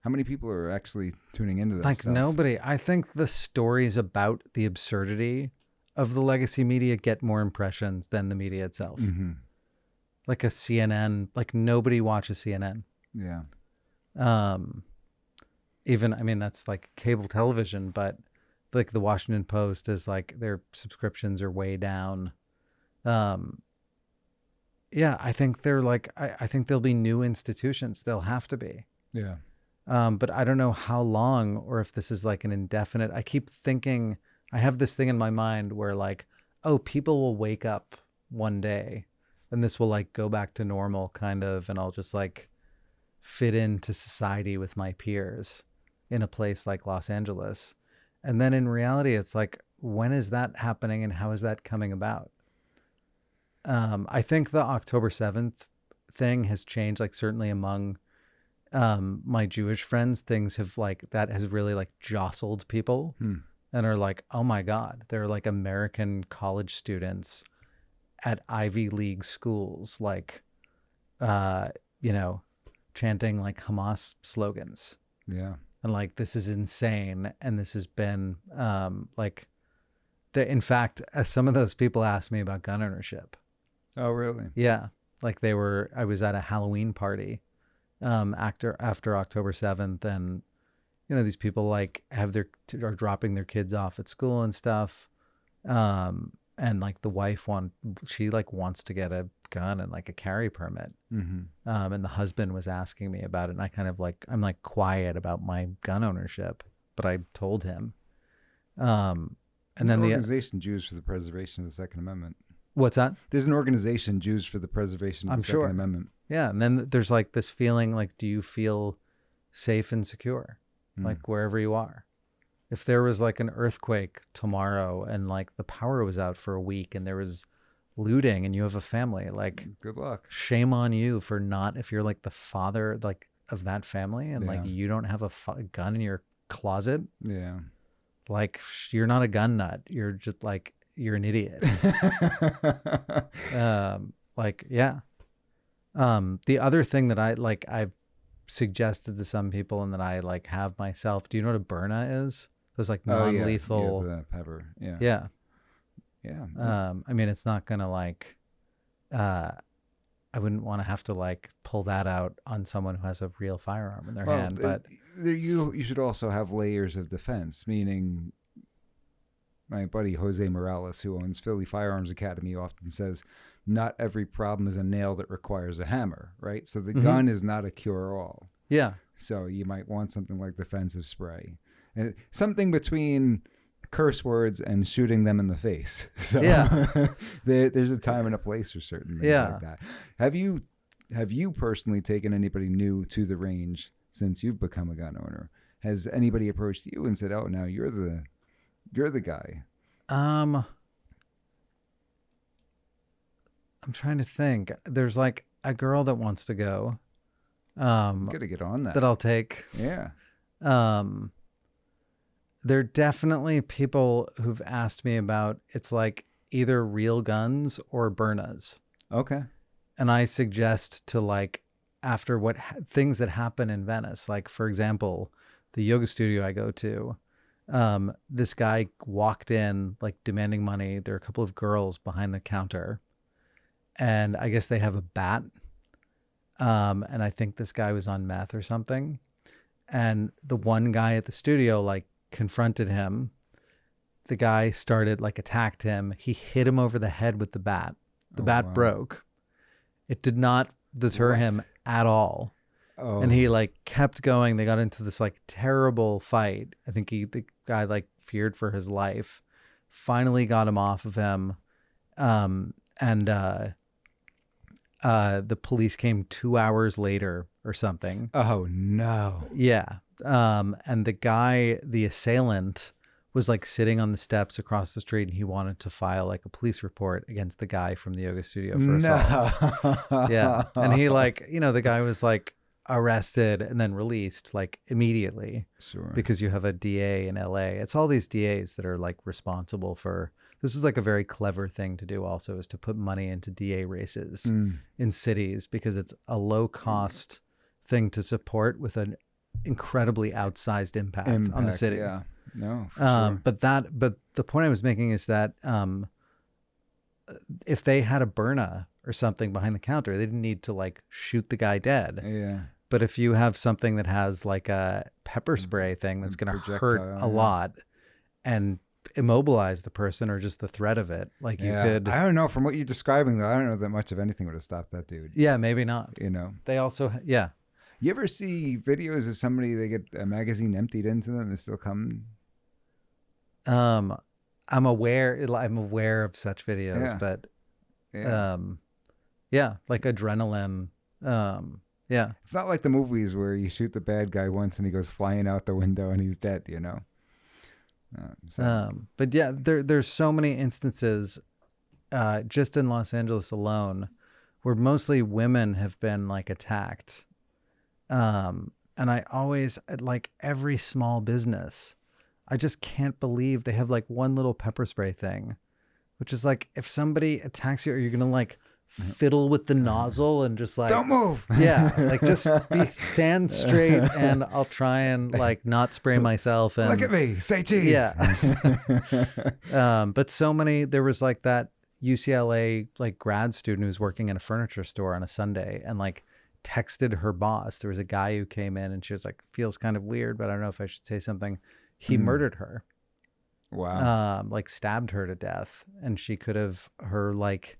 How many people are actually tuning into this? Like stuff? nobody. I think the stories about the absurdity of the legacy media get more impressions than the media itself. Mm-hmm. Like a CNN, like nobody watches CNN. Yeah. Even, I mean, that's like cable television, but like the Washington Post is like, their subscriptions are way down. Yeah, I think they're like, I think there'll be new institutions. They'll have to be. Yeah. But I don't know how long, or if this is like an indefinite. I keep thinking, I have this thing in my mind where like, oh, people will wake up one day and this will like go back to normal kind of, and I'll just like fit into society with my peers in a place like Los Angeles. And then in reality, it's like, when is that happening and how is that coming about? I think the October 7th thing has changed, like certainly among my Jewish friends, things have like, that has really like jostled people and are like, oh my God, they're like American college students at Ivy League schools, like, you know, chanting like Hamas slogans. Yeah. And like, this is insane. And this has been like, in fact, some of those people asked me about gun ownership. Oh, really? Yeah. Like I was at a Halloween party after October 7th. And, you know, these people like are dropping their kids off at school and stuff. And like the wife she like wants to get a gun and like a carry permit. Mm-hmm. And the husband was asking me about it. And I kind of like, I'm like quiet about my gun ownership, but I told him. And then the the organization Jews for the Preservation of the Second Amendment. What's that? There's an organization, Jews for the Preservation of the Second Amendment. Yeah. And then there's like this feeling like, do you feel safe and secure? Like wherever you are? If there was like an earthquake tomorrow and like the power was out for a week and there was looting and you have a family, like good luck. Shame on you for not, if you're like the father like of that family and like you don't have a gun in your closet. Yeah. Like you're not a gun nut. You're just like, you're an idiot. Like, yeah. The other thing that I've suggested to some people and that I like have myself, do you know what a Byrna is? Those like non-lethal. Yeah, the pepper. Yeah. Yeah. Yeah. I mean, it's not going to like, I wouldn't want to have to like pull that out on someone who has a real firearm in their hand, but you should also have layers of defense, meaning my buddy Jose Morales, who owns Philly Firearms Academy, often says not every problem is a nail that requires a hammer, right? So the gun is not a cure-all. Yeah. So you might want something like defensive spray. And something between curse words and shooting them in the face. So yeah. there's a time and a place for certain things like that. Have you personally taken anybody new to the range since you've become a gun owner? Has anybody approached you and said, "Oh, now you're the guy"? I'm trying to think. There's like a girl that wants to go. Gotta get on that. That I'll take. Yeah. There are definitely people who've asked me about, it's like either real guns or Byrnas. Okay. And I suggest to like, after things that happen in Venice, like for example, the yoga studio I go to, this guy walked in like demanding money. There are a couple of girls behind the counter and I guess they have a bat. And I think this guy was on meth or something. And the one guy at the studio, like, confronted him. The guy started like attacked him. He hit him over the head with the bat. The bat broke. It did not deter him at all. Oh. And he like kept going. They got into this like terrible fight. I think the guy like feared for his life. Finally got him off of him. And the police came 2 hours later or something. Oh no. Yeah. And the assailant was like sitting on the steps across the street and he wanted to file like a police report against the guy from the yoga studio for assault. Yeah. And he like, you know, the guy was like arrested and then released like immediately. Sure. Because you have a DA in LA. It's all these DAs that are like responsible for, this is like a very clever thing to do also, is to put money into DA races in cities because it's a low cost thing to support with an incredibly outsized impact on the city. Yeah. No. Sure. But the point I was making is that if they had a Byrna or something behind the counter, they didn't need to like shoot the guy dead. Yeah. But if you have something that has like a pepper spray thing that's going to hurt a lot and immobilize the person or just the threat of it, like you could. I don't know. From what you're describing, though, I don't know that much of anything would have stopped that dude. Yeah, maybe not. You know. They also, yeah. You ever see videos of somebody, they get a magazine emptied into them and still come? I'm aware of such videos, but Yeah, like adrenaline. Yeah. It's not like the movies where you shoot the bad guy once and he goes flying out the window and he's dead, you know? But yeah, there's so many instances just in Los Angeles alone where mostly women have been like attacked. And I always, like every small business, I just can't believe they have like one little pepper spray thing, which is like, if somebody attacks you, are you going to like fiddle with the nozzle and just like, don't move. Yeah, like just stand straight and I'll try and like not spray myself. And look at me, say cheese. Yeah. But so many, there was like that UCLA like grad student who was working in a furniture store on a Sunday and like texted her boss. There was a guy who came in and she was like, feels kind of weird, but I don't know if I should say something. He murdered her. Wow. Like stabbed her to death. And she could have, her like,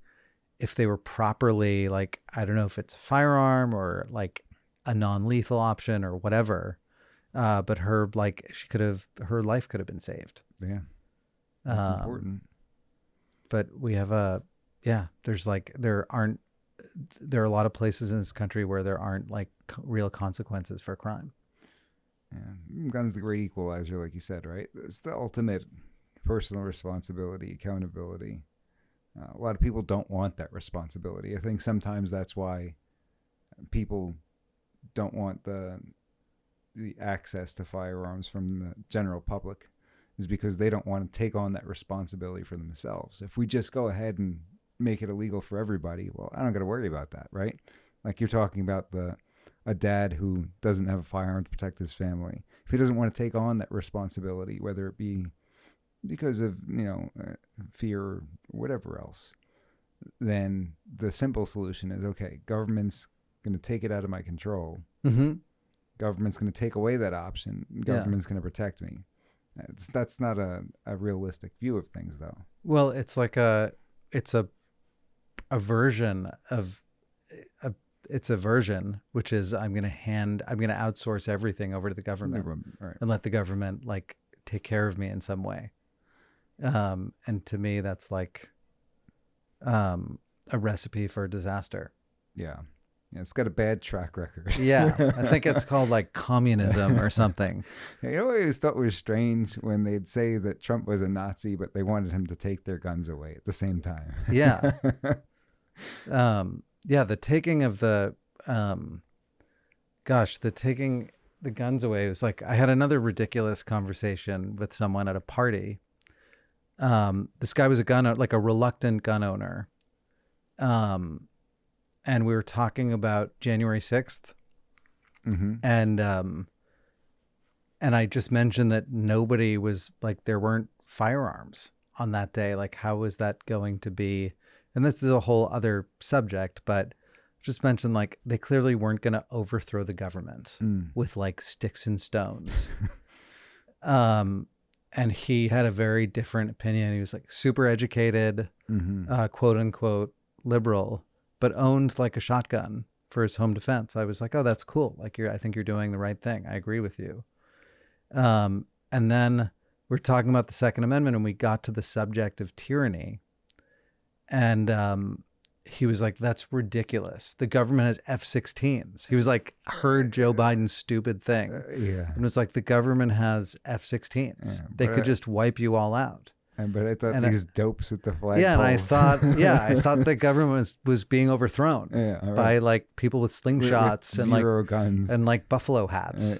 if they were properly like, I don't know if it's a firearm or like a non-lethal option or whatever. But her, like, she could have, her life could have been saved. Yeah. That's important. But we have there's like, there are a lot of places in this country where there aren't like real consequences for crime. Yeah. Gun's the great equalizer, like you said, right? It's the ultimate personal responsibility, accountability. A lot of people don't want that responsibility. I think sometimes that's why people don't want the access to firearms from the general public, is because they don't want to take on that responsibility for themselves. If we just go ahead and make it illegal for everybody, well, I don't got to worry about that, right? Like you're talking about a dad who doesn't have a firearm to protect his family. If he doesn't want to take on that responsibility, whether it be because of, fear or whatever else, then the simple solution is, okay, government's going to take it out of my control. Mm-hmm. Government's going to take away that option. Government's going to protect me. That's not a realistic view of things, though. Well, it's like it's a version of it's a version, which is I'm going to outsource everything over to the government Right. and let the government like take care of me in some way. And to me, that's like a recipe for disaster. Yeah. It's got a bad track record. Yeah. I think it's called like communism or something. I always thought it was strange when they'd say that Trump was a Nazi, but they wanted him to take their guns away at the same time. Yeah. The taking of taking the guns away was like, I had another ridiculous conversation with someone at a party. This guy was a reluctant gun owner. And we were talking about January 6th. Mm-hmm. And I just mentioned that nobody was like, there weren't firearms on that day. Like, how was that going to be? And this is a whole other subject, but just mentioned like they clearly weren't going to overthrow the government with like sticks and stones. And he had a very different opinion. He was like super educated, quote unquote liberal, but owned like a shotgun for his home defense. I was like, oh, that's cool. Like I think you're doing the right thing. I agree with you. And then we're talking about the Second Amendment and we got to the subject of tyranny. And he was like, that's ridiculous. The government has F-16s. He was like, heard Joe Biden's stupid thing. Yeah. And was like, the government has F-16s. Yeah, they could just wipe you all out. But I thought these dopes with the flagpoles. Yeah, and I thought the government was being overthrown by like people with slingshots and zero like guns and like buffalo hats.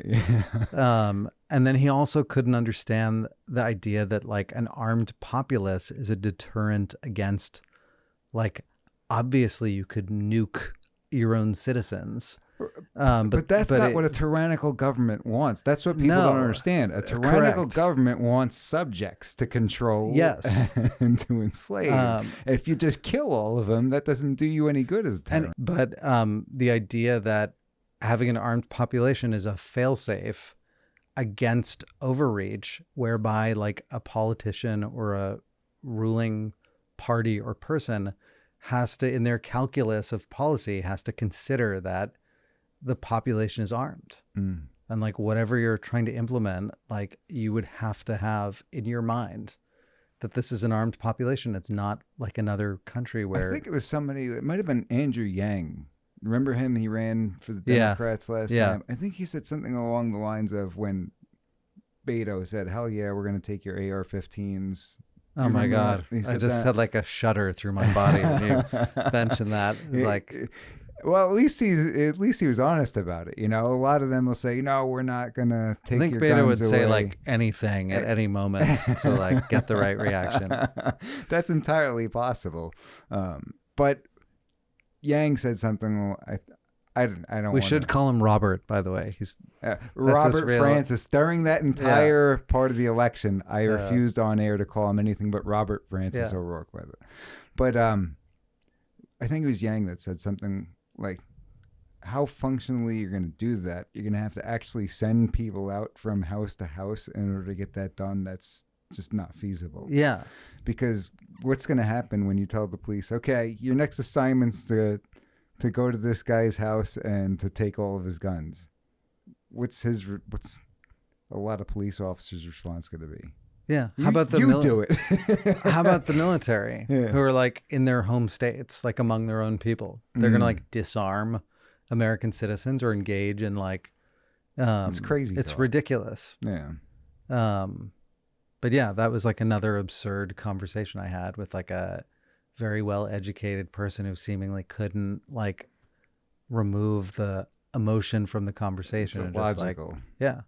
And then he also couldn't understand the idea that like an armed populace is a deterrent against, like, obviously you could nuke your own citizens. But that's not what a tyrannical government wants. That's what people don't understand. A tyrannical government wants subjects to control and to enslave. If you just kill all of them, that doesn't do you any good as a tyrant. But the idea that having an armed population is a failsafe against overreach, whereby like a politician or a ruling party or person has to, in their calculus of policy, has to consider that the population is armed. And like whatever you're trying to implement, like you would have to have in your mind that this is an armed population. It's not like another country where I think it was somebody that might have been Andrew Yang. Remember him? He ran for the Yeah. Democrats last Yeah. time. I think he said something along the lines of when Beto said, "Hell yeah, we're going to take your AR-15s." Oh You my remember God. that? He I said just that. had like a shudder through my body when you mentioned that. It's like, well, at least he was honest about it. You know, a lot of them will say, "No, we're not going to take I think your Beto guns would say away." like anything at any moment to like get the right reaction. That's entirely possible. But Yang said something. I don't. We wanna, should call him Robert, by the way. He's Robert real- Francis. During that entire part of the election, I refused on air to call him anything but Robert Francis Yeah. O'Rourke. By the way, but I think it was Yang that said something like, "How functionally you're going to do that? You're going to have to actually send people out from house to house in order to get that done. That's just not feasible." yeah. Because what's going to happen when you tell the police, "Okay, your next assignment's to go to this guy's house and to take all of his guns"? What's a lot of police officers' response going to be? Yeah. How about the do it? How about the military Yeah. who are like in their home states, like among their own people? They're going to like disarm American citizens or engage in like, It's crazy It's talk. ridiculous. Yeah. But yeah, that was like another absurd conversation I had with like a very well educated person who seemingly couldn't like remove the emotion from the It's conversation. And just, like, illogical. yeah.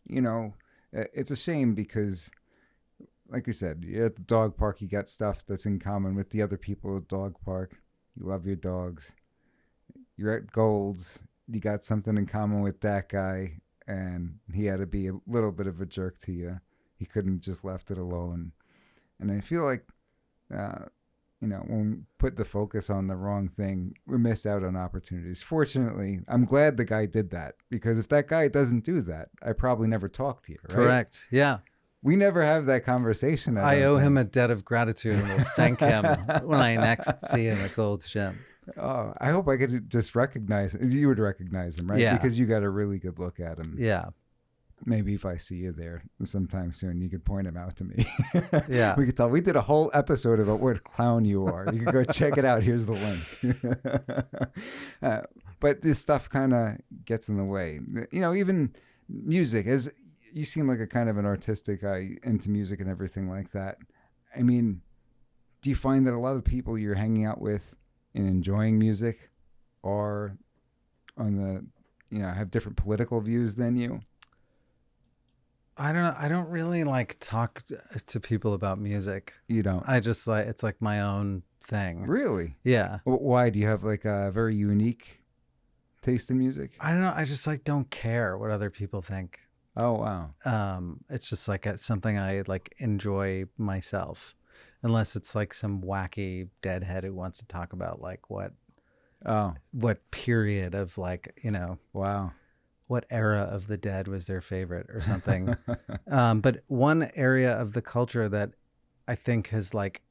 You know, it's a shame because, like you said, you're at the dog park, you got stuff that's in common with the other people at the dog park. You love your dogs. You're at Gold's, you got something in common with that guy, and he had to be a little bit of a jerk to you. He couldn't just left it alone. And I feel like, when we put the focus on the wrong thing, we miss out on opportunities. Fortunately, I'm glad the guy did that, because if that guy doesn't do that, I probably never talk to you, right? Correct. Yeah. We never have that conversation. I owe him a debt of gratitude and will thank him when I next see him at Gold's Gym. Oh, I hope I could just recognize him. You would recognize him, right? Yeah. Because you got a really good look at him. Yeah. Maybe if I see you there sometime soon, you could point him out to me. Yeah. We could tell. We did a whole episode about what a clown you are. You can go check it out. Here's the link. But this stuff kind of gets in the way. You know, even music. As you seem like a kind of an artistic guy, into music and everything like that. I mean, do you find that a lot of people you're hanging out with and enjoying music are on the, have different political views than you? I don't really like talk to people about music. You don't? I just like, it's like my own thing. Really? Yeah. Why? Do you have like a very unique taste in music? I don't know. I just like don't care what other people think. Oh, wow. It's just like something I like enjoy myself, unless it's like some wacky deadhead who wants to talk about like what period of like, Wow. what era of the Dead was their favorite or something. But one area of the culture that I think has like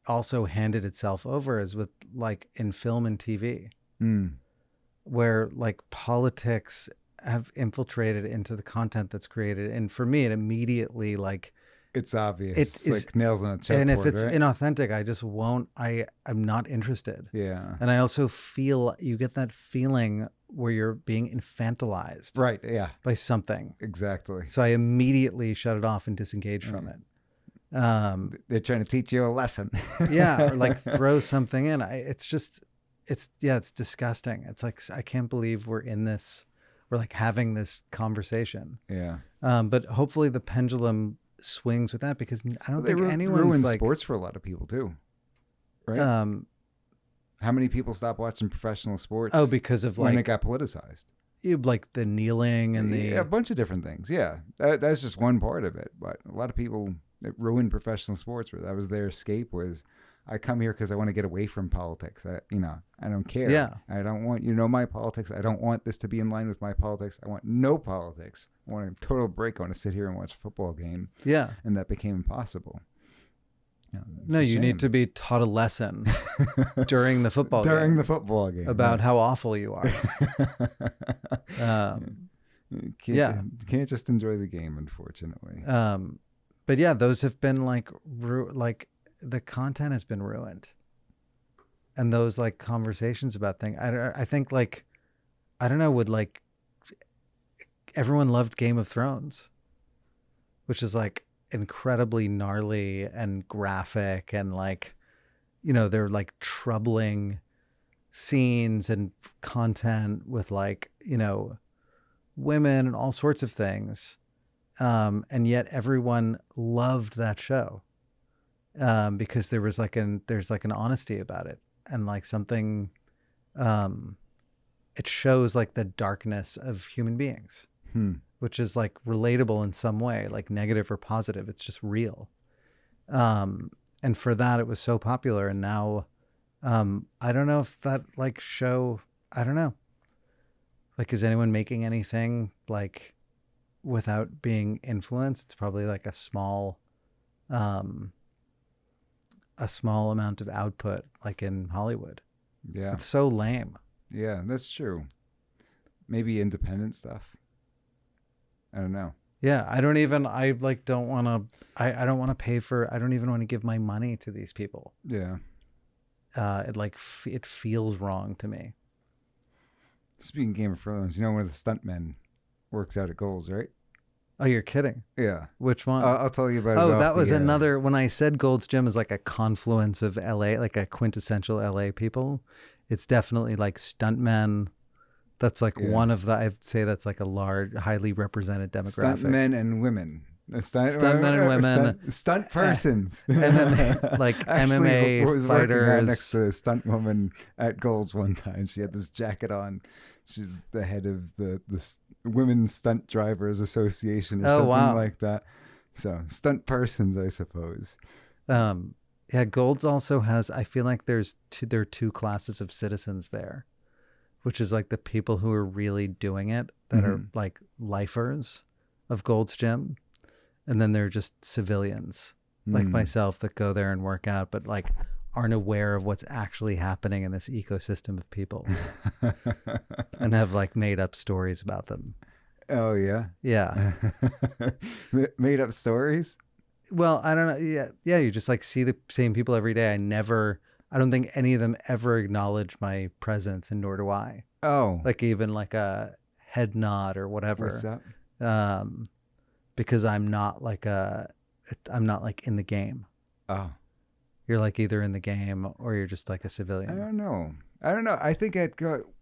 also handed itself over is with like in film and TV, where like politics have infiltrated into the content that's created. And for me, it immediately like, It's obvious. It's like nails on a chalkboard, and if it's right? inauthentic, I just won't, I'm not interested. Yeah. And I also feel, you get that feeling where you're being infantilized Right. Yeah. by something. Exactly. So I immediately shut it off and disengage from it. They're trying to teach you a lesson. Yeah. Or like throw something in. It's disgusting. It's like, I can't believe we're like having this conversation. Yeah. But hopefully the pendulum swings with that, because I don't think anyone's ruin like sports for a lot of people too. Right. How many people stop watching professional sports? Because of when like it got politicized. like the kneeling and Yeah, a bunch of different things. Yeah, that's just one part of it. But a lot of people that ruin professional sports, where that was their escape, was I come here because I want to get away from politics. I don't care. Yeah. I don't want my politics. I don't want this to be in line with my politics. I want no politics. I want a total break. I want to sit here and watch a football game. Yeah. And that became impossible. No, you need to be taught a lesson during the football game about how awful you are. You can't just enjoy the game, unfortunately. but yeah, those have been like like the content has been ruined, and those like conversations about things. I think like I don't know, would like everyone loved Game of Thrones, which is like incredibly gnarly and graphic, and like, you know, they're like troubling scenes and content with like, you know, women and all sorts of things. And yet everyone loved that show, because there's like an honesty about it, and like something, it shows like the darkness of human beings, which is like relatable in some way, like negative or positive. It's just real. And for that, it was so popular. And now, I don't know if that like show, I don't know. Like, is anyone making anything like without being influenced? It's probably like a small amount of output, like in Hollywood. Yeah. It's so lame. Yeah, that's true. Maybe independent stuff. I don't know. Yeah, I don't want to pay for, I don't even want to give my money to these people. Yeah. It feels wrong to me. Speaking of Game of Thrones, you know one of the stuntmen works out at Gold's, right? Oh, you're kidding. Yeah. Which one? I'll tell you about it. Oh, that was another, when I said Gold's Gym is like a confluence of LA, like a quintessential LA people, it's definitely like stuntmen. That's like one of the, I'd say that's like a large, highly represented demographic. Stuntmen and women. Stuntmen and women. Stunt persons. MMA, like Actually, MMA was fighters. Working out next to a stunt woman at Gold's one time. She had this jacket on. She's the head of the Women's Stunt Drivers Association or something like that. So stunt persons, I suppose. Yeah, Gold's also has, I feel like there are two classes of citizens there, which is like the people who are really doing it, that are like lifers of Gold's Gym. And then there are just civilians like myself that go there and work out, but like aren't aware of what's actually happening in this ecosystem of people and have like made up stories about them. Oh, yeah? Yeah. Made up stories? Well, I don't know. Yeah. You just like see the same people every day. I don't think any of them ever acknowledge my presence, and nor do I. Oh. Like even like a head nod or whatever. What's up? Because I'm not like in the game. Oh. You're like either in the game or you're just like a civilian. I don't know. I think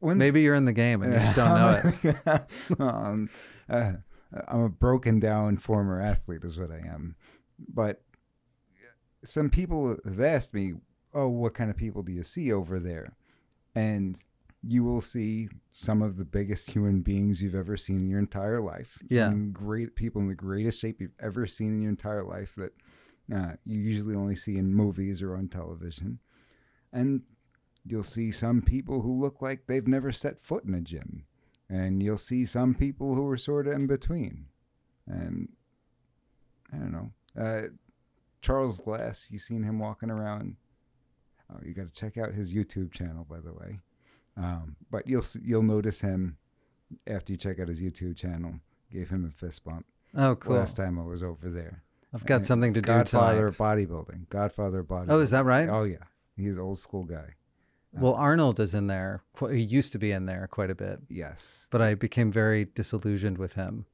Maybe you're in the game and you just don't know it. I'm a broken down former athlete is what I am. But some people have asked me, oh, what kind of people do you see over there? And you will see some of the biggest human beings you've ever seen in your entire life. Yeah. Some great people in the greatest shape you've ever seen in your entire life that you usually only see in movies or on television. And you'll see some people who look like they've never set foot in a gym. And you'll see some people who are sort of in between. And I don't know. Charles Glass, you seen him walking around? Oh, you got to check out his YouTube channel, by the way. But you'll notice him after you check out his YouTube channel. Gave him a fist bump. Oh, cool. Last time I was over there. I've got something to do Godfather of tonight. bodybuilding. Godfather of bodybuilding. Oh, is that right? Oh, yeah. He's an old school guy. Well, Arnold is in there. He used to be in there quite a bit. Yes. But I became very disillusioned with him.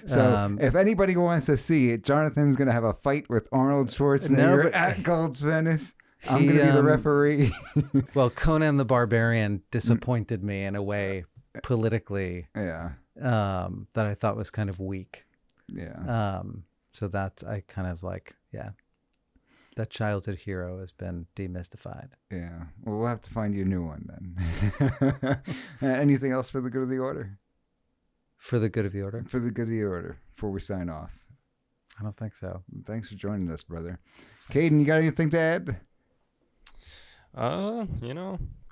So if anybody wants to see it, Jonathan's going to have a fight with Arnold Schwarzenegger at Gold's Venice. I'm going to be the referee. Well, Conan the Barbarian disappointed me in a way politically. Yeah. That I thought was kind of weak. Yeah. So that I kind of like, yeah. That childhood hero has been demystified. Yeah. Well, we'll have to find you a new one then. Anything else for the good of the order? For the good of the order? For the good of the order, before we sign off. I don't think so. Thanks for joining us, brother. Caden, you got anything to add? I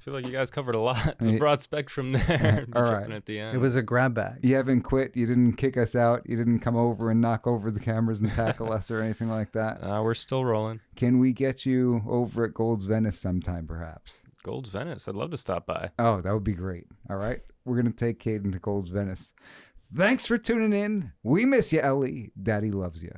feel like you guys covered a lot. It's a broad spectrum there. All right. At the end. It was a grab bag. You haven't quit. You didn't kick us out. You didn't come over and knock over the cameras and tackle us or anything like that. We're still rolling. Can we get you over at Gold's Venice sometime, perhaps? Gold's Venice. I'd love to stop by. Oh, that would be great. All right. We're going to take Caden to Gold's Venice. Thanks for tuning in. We miss you, Ellie. Daddy loves you.